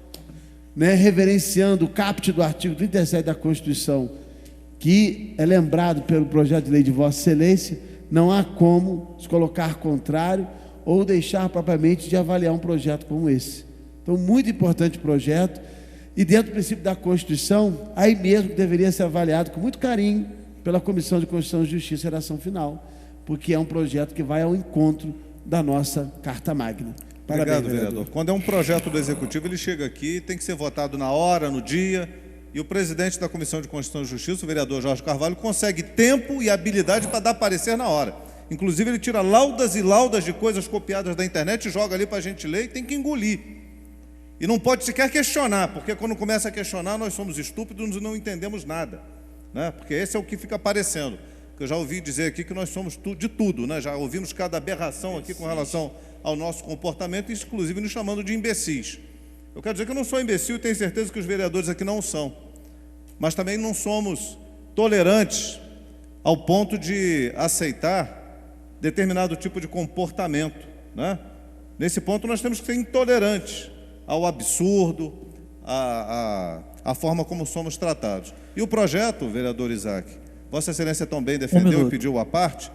reverenciando o caput do artigo 37 da Constituição, que é lembrado pelo projeto de lei de Vossa Excelência, não há como se colocar contrário ou deixar propriamente de avaliar um projeto como esse. Então, muito importante o projeto, e dentro do princípio da Constituição, aí mesmo que deveria ser avaliado com muito carinho pela Comissão de Constituição e Justiça e Redação Final, porque é um projeto que vai ao encontro da nossa Carta Magna. Parabéns, Obrigado, vereador. Quando é um projeto do Executivo, ele chega aqui, tem que ser votado na hora, no dia, e o presidente da Comissão de Constituição e Justiça, o vereador Jorge Carvalho, consegue tempo e habilidade para dar parecer na hora. Inclusive, ele tira laudas e laudas de coisas copiadas da internet, joga ali para a gente ler e tem que engolir. E não pode sequer questionar, porque quando começa a questionar, nós somos estúpidos e não entendemos nada, né? Porque esse é o que fica aparecendo. Eu já ouvi dizer aqui que nós somos de tudo, né? Já ouvimos cada aberração aqui com relação ao nosso comportamento, inclusive nos chamando de imbecis. Eu quero dizer que eu não sou imbecil e tenho certeza que os vereadores aqui não são. Mas também não somos tolerantes ao ponto de aceitar determinado tipo de comportamento, né? Nesse ponto nós temos que ser intolerantes ao absurdo, à forma como somos tratados. E o projeto, vereador Isaac, Vossa Excelência também defendeu e pediu à parte,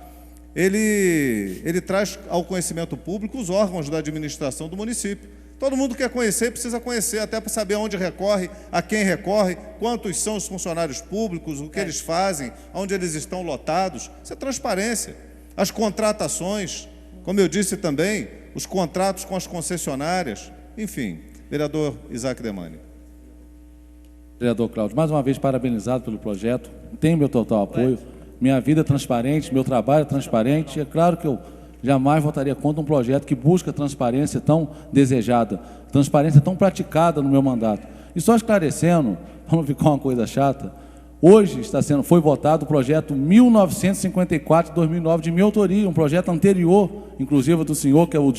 ele traz ao conhecimento público os órgãos da administração do município. Todo mundo quer conhecer, precisa conhecer, até para saber aonde recorre, a quem recorre, quantos são os funcionários públicos, o que eles fazem, onde eles estão lotados. Isso é transparência. As contratações, como eu disse também, os contratos com as concessionárias, enfim. Vereador Isaac Demani. Vereador Cláudio, mais uma vez parabenizado pelo projeto, tem meu total apoio, minha vida é transparente, meu trabalho é transparente, é claro que eu jamais votaria contra um projeto que busca transparência tão desejada, transparência tão praticada no meu mandato. E só esclarecendo, para não ficar uma coisa chata, hoje foi votado o projeto 1954 de 2009 de minha autoria, um projeto anterior, inclusive do senhor, que é o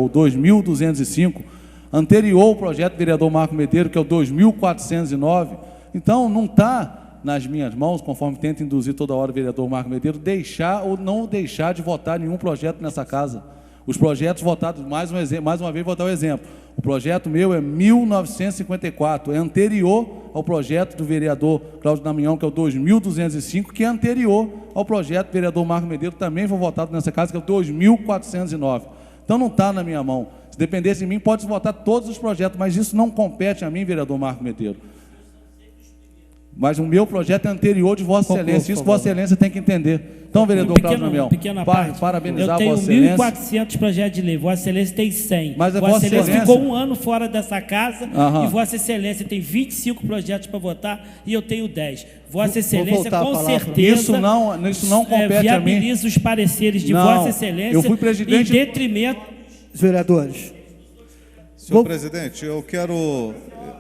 2205, anterior ao projeto do vereador Marco Medeiros, que é o 2409. Então, não está nas minhas mãos, conforme tenta induzir toda hora o vereador Marco Medeiros, deixar ou não deixar de votar nenhum projeto nessa casa. Os projetos votados, mais uma vez, vou dar o exemplo. O projeto meu é 1954, é anterior ao projeto do vereador Cláudio Damião, que é o 2205, que é anterior ao projeto do vereador Marco Medeiros, que também foi votado nessa casa, que é o 2409. Então, não está na minha mão. Se dependesse de mim, pode votar todos os projetos, mas isso não compete a mim, vereador Marco Medeiros. Mas o meu projeto é anterior de Vossa Excelência, isso Vossa Excelência tem que entender. Então, vereador Cláudio Damião, parabenizar eu Vossa tenho Excelência. 1.400 projetos de lei, Vossa Excelência tem 100. Mas Vossa Excelência ficou um ano fora dessa casa e Vossa Excelência tem 25 projetos para votar e eu tenho 10. Vossa Excelência, com certeza, isso não compete a mim. Viabiliza os pareceres de Vossa Excelência eu fui presidente... em detrimento... Vereadores. Senhor presidente, eu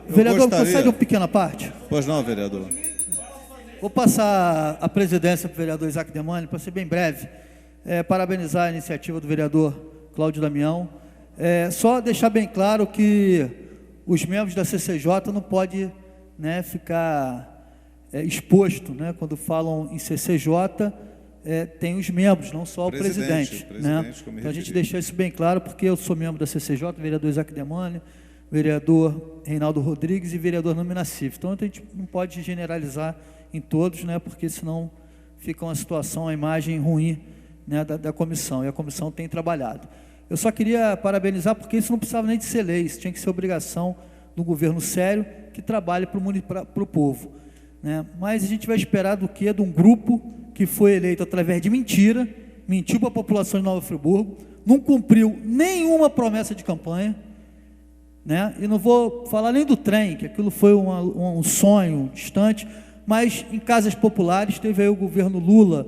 Vereador, gostaria... consegue uma pequena parte? Pois não, vereador. Vou passar a presidência para o vereador Isaac Demani, para ser bem breve. Parabenizar a iniciativa do vereador Cláudio Damião. Só deixar bem claro que os membros da CCJ não podem, né, ficar exposto, né, quando falam em CCJ, tem os membros, não só o presidente, né? Então a gente deixou isso bem claro, porque eu sou membro da CCJ, vereador Isaac Demani, vereador Reinaldo Rodrigues e vereador Numi Nassif. Então a gente não pode generalizar em todos, né, porque senão fica uma situação, uma imagem ruim, né, da comissão, e a comissão tem trabalhado. Eu só queria parabenizar, porque isso não precisava nem de ser lei, isso tinha que ser obrigação do governo sério que trabalhe para o povo, né? Mas a gente vai esperar do quê? De um grupo que foi eleito através de mentira, mentiu para a população de Nova Friburgo, não cumpriu nenhuma promessa de campanha, né? E não vou falar nem do trem, que aquilo foi um sonho distante, mas em casas populares teve aí o governo Lula,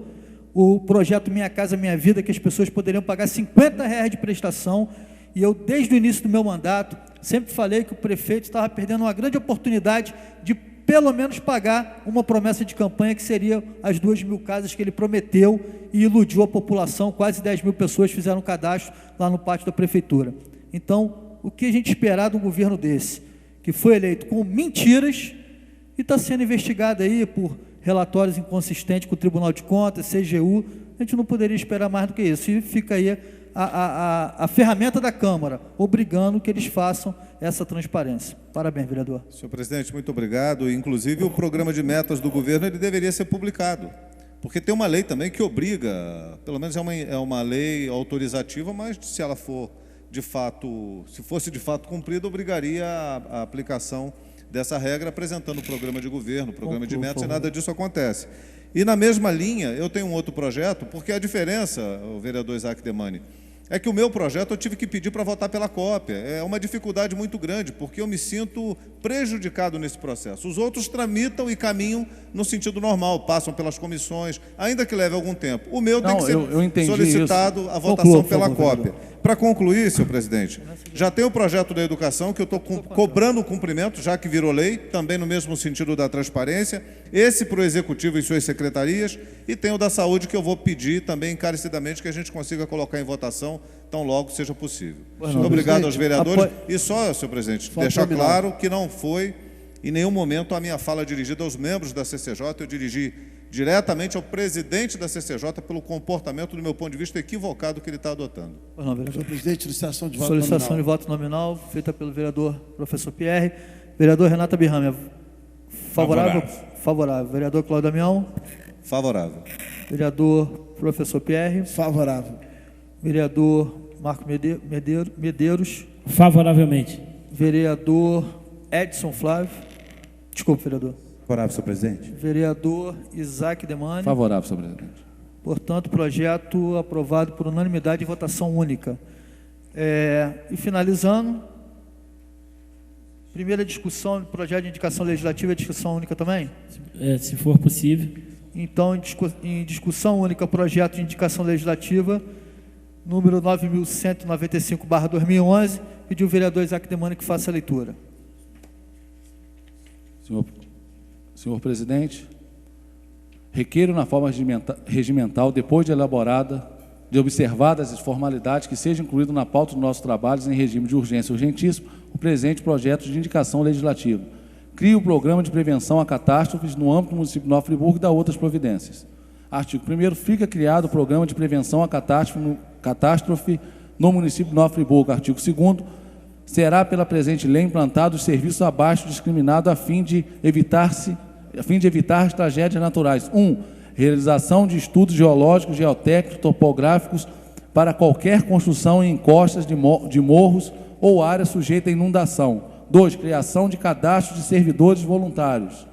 o projeto Minha Casa Minha Vida, que as pessoas poderiam pagar R$50 de prestação, e eu, desde o início do meu mandato, sempre falei que o prefeito estava perdendo uma grande oportunidade de, pelo menos, pagar uma promessa de campanha, que seria as 2.000 casas que ele prometeu e iludiu a população. Quase 10.000 pessoas fizeram cadastro lá no pátio da prefeitura. Então, o que a gente esperar de um governo desse, que foi eleito com mentiras e está sendo investigado aí por relatórios inconsistentes com o Tribunal de Contas, CGU, a gente não poderia esperar mais do que isso. E fica aí a ferramenta da Câmara, obrigando que eles façam essa transparência. Parabéns, vereador. Senhor presidente, muito obrigado. Inclusive, o programa de metas do governo ele deveria ser publicado, porque tem uma lei também que obriga, pelo menos é uma lei autorizativa, mas se ela for de fato, se fosse de fato cumprida, obrigaria a aplicação dessa regra, apresentando o programa de governo, o programa de metas, e nada disso acontece. E na mesma linha, eu tenho um outro projeto, porque a diferença, o vereador Isaac Demani, é que o meu projeto eu tive que pedir para votar pela cópia. É uma dificuldade muito grande, porque eu me sinto prejudicado nesse processo. Os outros tramitam e caminham no sentido normal, passam pelas comissões, ainda que leve algum tempo. O meu tem que ser solicitado a votação pela cópia. Para concluir, senhor presidente, já tem o projeto da educação, que eu estou cobrando o cumprimento, já que virou lei, também no mesmo sentido da transparência, esse para o Executivo e suas secretarias, e tem o da saúde, que eu vou pedir também encarecidamente que a gente consiga colocar em votação tão logo seja possível. Muito obrigado aos vereadores. E só, senhor presidente, deixar claro que não foi em nenhum momento a minha fala dirigida aos membros da CCJ, eu dirigi diretamente ao presidente da CCJ pelo comportamento, do meu ponto de vista, equivocado que ele está adotando. Senhor presidente, solicitação de voto solicitação nominal. de voto nominal, feita pelo vereador professor Pierre. Vereador Renata Birrame, favorável? Favorável. Vereador Cláudio Damião? Favorável. Vereador professor Pierre? Favorável. Vereador Marco Medeiros? Favoravelmente. Vereador Edson Flávio? Desculpe, vereador. Favorável, senhor presidente. Vereador Isaac Demani? Favorável, senhor presidente. Portanto, projeto aprovado por unanimidade e votação única. E finalizando, primeira discussão do projeto de indicação legislativa, é discussão única também? Se for possível. Então, em discussão única, projeto de indicação legislativa, número 9.195/2011, pediu o vereador Isaac Demani que faça a leitura. Senhor presidente, requeiro na forma regimental, depois de elaborada, de observadas as formalidades, que seja incluído na pauta dos nossos trabalhos em regime de urgência urgentíssimo o presente projeto de indicação legislativa. Cria o programa de prevenção a catástrofes no âmbito do município de Nova Friburgo e dá outras providências. Artigo 1º, fica criado o programa de prevenção a catástrofe no município de Nova Friburgo. Artigo 2º, será pela presente lei implantado os serviços abaixo discriminados a fim de evitar as tragédias naturais. 1. Realização de estudos geológicos, geotécnicos, topográficos para qualquer construção em encostas de morros ou área sujeita a inundação. 2. Criação de cadastros de servidores voluntários.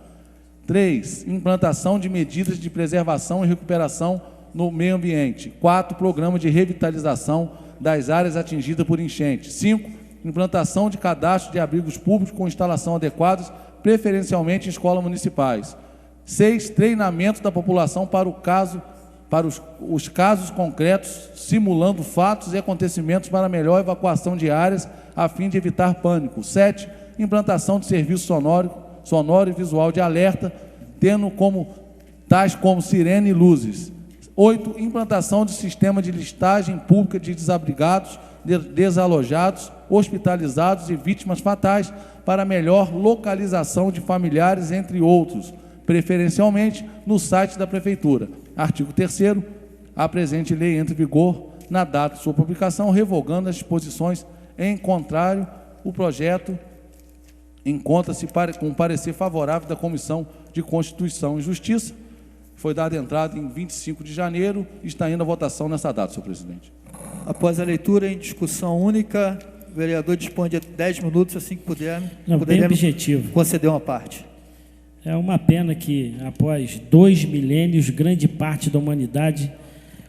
3. Implantação de medidas de preservação e recuperação no meio ambiente. 4. Programa de revitalização das áreas atingidas por enchentes. 5. Implantação de cadastro de abrigos públicos com instalação adequadas, preferencialmente em escolas municipais. 6. Treinamento da população para o caso para os casos concretos, simulando fatos e acontecimentos para melhor evacuação de áreas, a fim de evitar pânico. 7. Implantação de serviço sonoro e visual de alerta, tendo tais como sirene e luzes. 8. Implantação de sistema de listagem pública de desabrigados, desalojados, hospitalizados e vítimas fatais, para melhor localização de familiares, entre outros, preferencialmente no site da Prefeitura. Artigo 3º. A presente lei entra em vigor na data de sua publicação, revogando as disposições em contrário. O projeto encontra-se com parecer favorável da Comissão de Constituição e Justiça. Foi dada entrada em 25 de janeiro e está indo a votação nessa data, senhor presidente. Após a leitura em discussão única, o vereador dispõe de 10 minutos, assim que puder. Não, bem objetivo. Conceder uma parte. É uma pena que, após 2 milênios, grande parte da humanidade,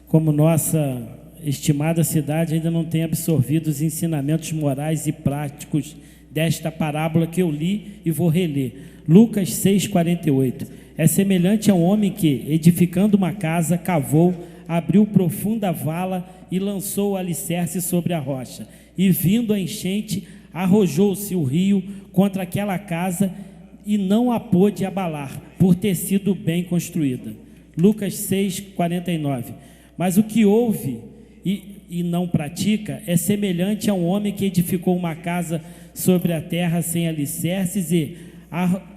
como nossa estimada cidade, ainda não tenha absorvido os ensinamentos morais e práticos desta parábola que eu li e vou reler. Lucas 6,48. É semelhante a um homem que, edificando uma casa, cavou, abriu profunda vala e lançou o alicerce sobre a rocha. E, vindo a enchente, arrojou-se o rio contra aquela casa e não a pôde abalar, por ter sido bem construída. Lucas 6,49. Mas o que ouve e não pratica é semelhante a um homem que edificou uma casa sobre a terra sem alicerces e,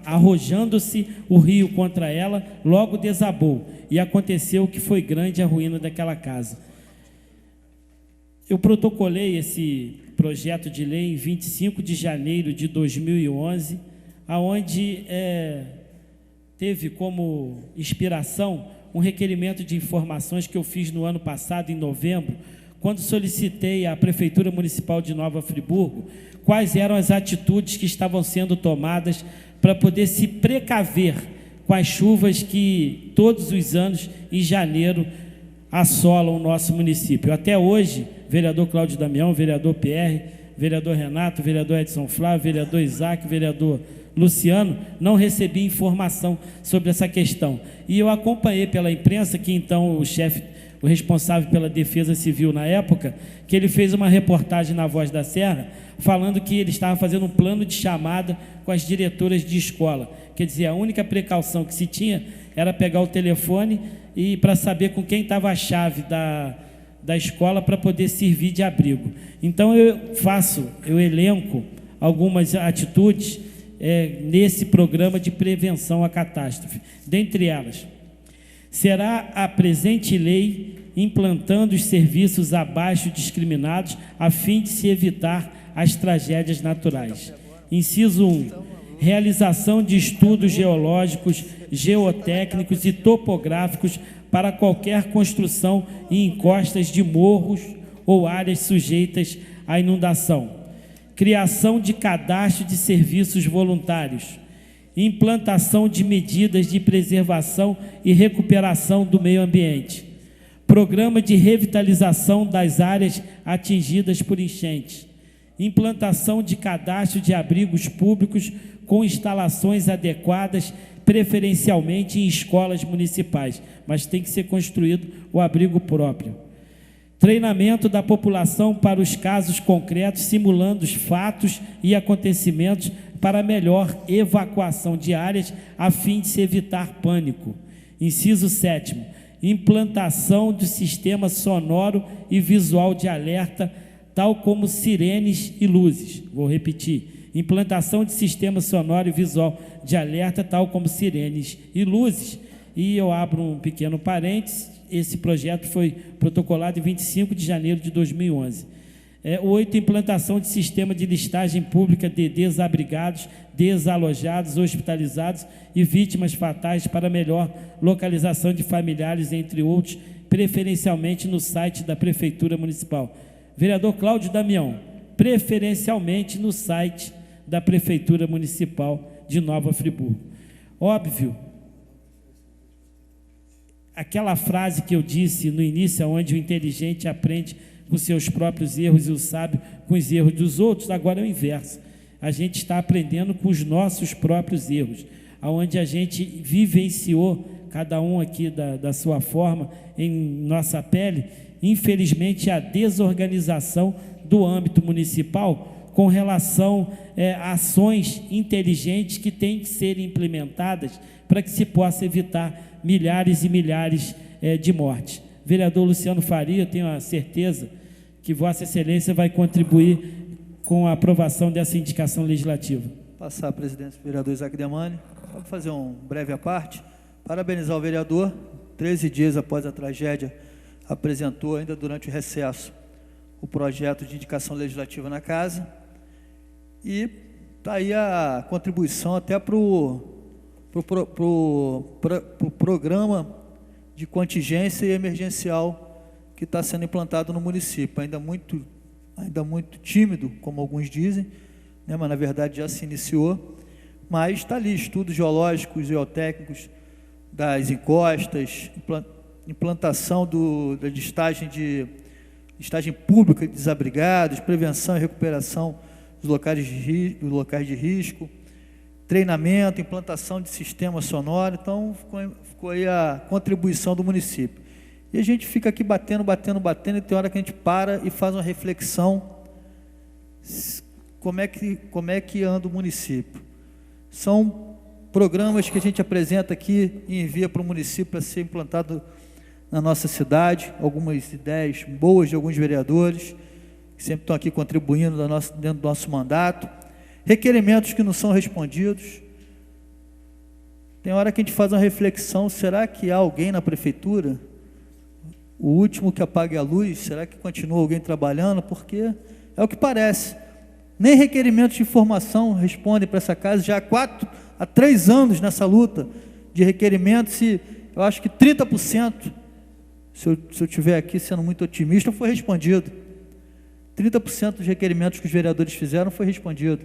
arrojando-se o rio contra ela, logo desabou, e aconteceu que foi grande a ruína daquela casa. Eu protocolei esse projeto de lei em 25 de janeiro de 2011, aonde teve como inspiração um requerimento de informações que eu fiz no ano passado, em novembro, quando solicitei à Prefeitura Municipal de Nova Friburgo quais eram as atitudes que estavam sendo tomadas para poder se precaver com as chuvas que todos os anos, em janeiro, assolam o nosso município. Até hoje, vereador Cláudio Damião, vereador Pierre, vereador Renato, vereador Edson Flávio, vereador Isaac, vereador Luciano, não recebi informação sobre essa questão. E eu acompanhei pela imprensa que então o responsável pela Defesa Civil na época, que ele fez uma reportagem na Voz da Serra, falando que ele estava fazendo um plano de chamada com as diretoras de escola. Quer dizer, a única precaução que se tinha era pegar o telefone e para saber com quem estava a chave da escola para poder servir de abrigo. Então eu elenco algumas atitudes nesse programa de prevenção à catástrofe. Dentre elas, será a presente lei implantando os serviços abaixo discriminados a fim de se evitar as tragédias naturais. Inciso 1. Realização de estudos geológicos, geotécnicos e topográficos para qualquer construção em encostas de morros ou áreas sujeitas à inundação. Criação de cadastro de serviços voluntários. Implantação de medidas de preservação e recuperação do meio ambiente. Programa de revitalização das áreas atingidas por enchentes. Implantação de cadastro de abrigos públicos com instalações adequadas, preferencialmente em escolas municipais, mas tem que ser construído o abrigo próprio. Treinamento da população para os casos concretos, simulando os fatos e acontecimentos para melhor evacuação de áreas, a fim de se evitar pânico. Inciso 7º. Implantação do sistema sonoro e visual de alerta, tal como sirenes e luzes. Vou repetir. Implantação de sistema sonoro e visual de alerta, tal como sirenes e luzes. E eu abro um pequeno parênteses. Esse projeto foi protocolado em 25 de janeiro de 2011. 8. Implantação de sistema de listagem pública de desabrigados, desalojados, hospitalizados e vítimas fatais para melhor localização de familiares, entre outros, preferencialmente no site da Prefeitura Municipal. Vereador Cláudio Damião, preferencialmente no site da Prefeitura Municipal de Nova Friburgo. Óbvio, aquela frase que eu disse no início, onde o inteligente aprende com seus próprios erros e o sábio com os erros dos outros, agora é o inverso. A gente está aprendendo com os nossos próprios erros, onde a gente vivenciou cada um aqui da sua forma, em nossa pele, infelizmente, a desorganização do âmbito municipal com relação a ações inteligentes que têm que ser implementadas para que se possa evitar milhares e milhares de mortes. Vereador Luciano Faria, tenho a certeza que Vossa Excelência vai contribuir com a aprovação dessa indicação legislativa. Passar a presidência do vereador Isaac Demani. Vamos fazer um breve à parte. Parabenizar o vereador, 13 dias após a tragédia, apresentou ainda durante o recesso o projeto de indicação legislativa na casa, e está aí a contribuição até para o programa de contingência e emergencial que está sendo implantado no município, ainda muito tímido, como alguns dizem, né, mas na verdade já se iniciou, mas está ali, estudos geológicos, geotécnicos das encostas, implantação da listagem pública de desabrigados, prevenção e recuperação dos locais de risco, treinamento, implantação de sistema sonoro. Então, ficou aí a contribuição do município. E a gente fica aqui batendo, e tem hora que a gente para e faz uma reflexão, como é que anda o município. São programas que a gente apresenta aqui e envia para o município para ser implantado na nossa cidade, algumas ideias boas de alguns vereadores, que sempre estão aqui contribuindo dentro do nosso mandato, requerimentos que não são respondidos. Tem hora que a gente faz uma reflexão, será que há alguém na prefeitura, o último que apague a luz, será que continua alguém trabalhando? Porque é o que parece, nem requerimentos de informação respondem para essa casa, já há 3 anos nessa luta de requerimentos, e eu acho que 30%, se eu estiver aqui sendo muito otimista, foi respondido. 30% dos requerimentos que os vereadores fizeram foi respondido.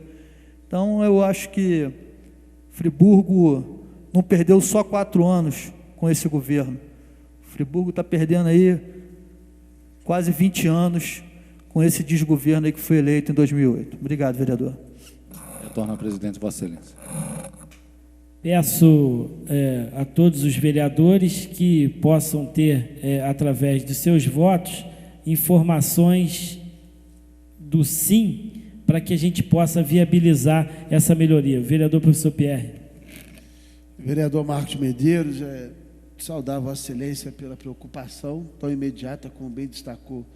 Então, eu acho que Friburgo não perdeu só 4 anos com esse governo. Friburgo está perdendo aí quase 20 anos com esse desgoverno aí que foi eleito em 2008. Obrigado, vereador. Retorno à presidente, Vossa Excelência. Peço a todos os vereadores que possam ter, através de seus votos, informações do sim, para que a gente possa viabilizar essa melhoria. Vereador professor Pierre. Vereador Marcos Medeiros, saudar a Vossa Excelência pela preocupação tão imediata, como bem destacou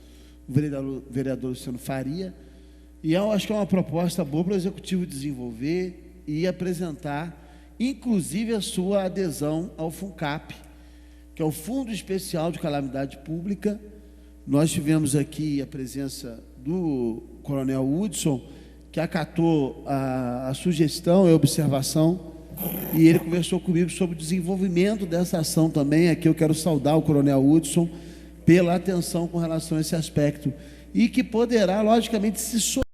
o vereador Luciano Faria, e eu acho que é uma proposta boa para o Executivo desenvolver e apresentar, inclusive a sua adesão ao FUNCAP, que é o Fundo Especial de Calamidade Pública. Nós tivemos aqui a presença do Coronel Hudson, que acatou a sugestão e a observação, e ele conversou comigo sobre o desenvolvimento dessa ação também. Aqui eu quero saudar o Coronel Hudson pela atenção com relação a esse aspecto, e que poderá, logicamente, se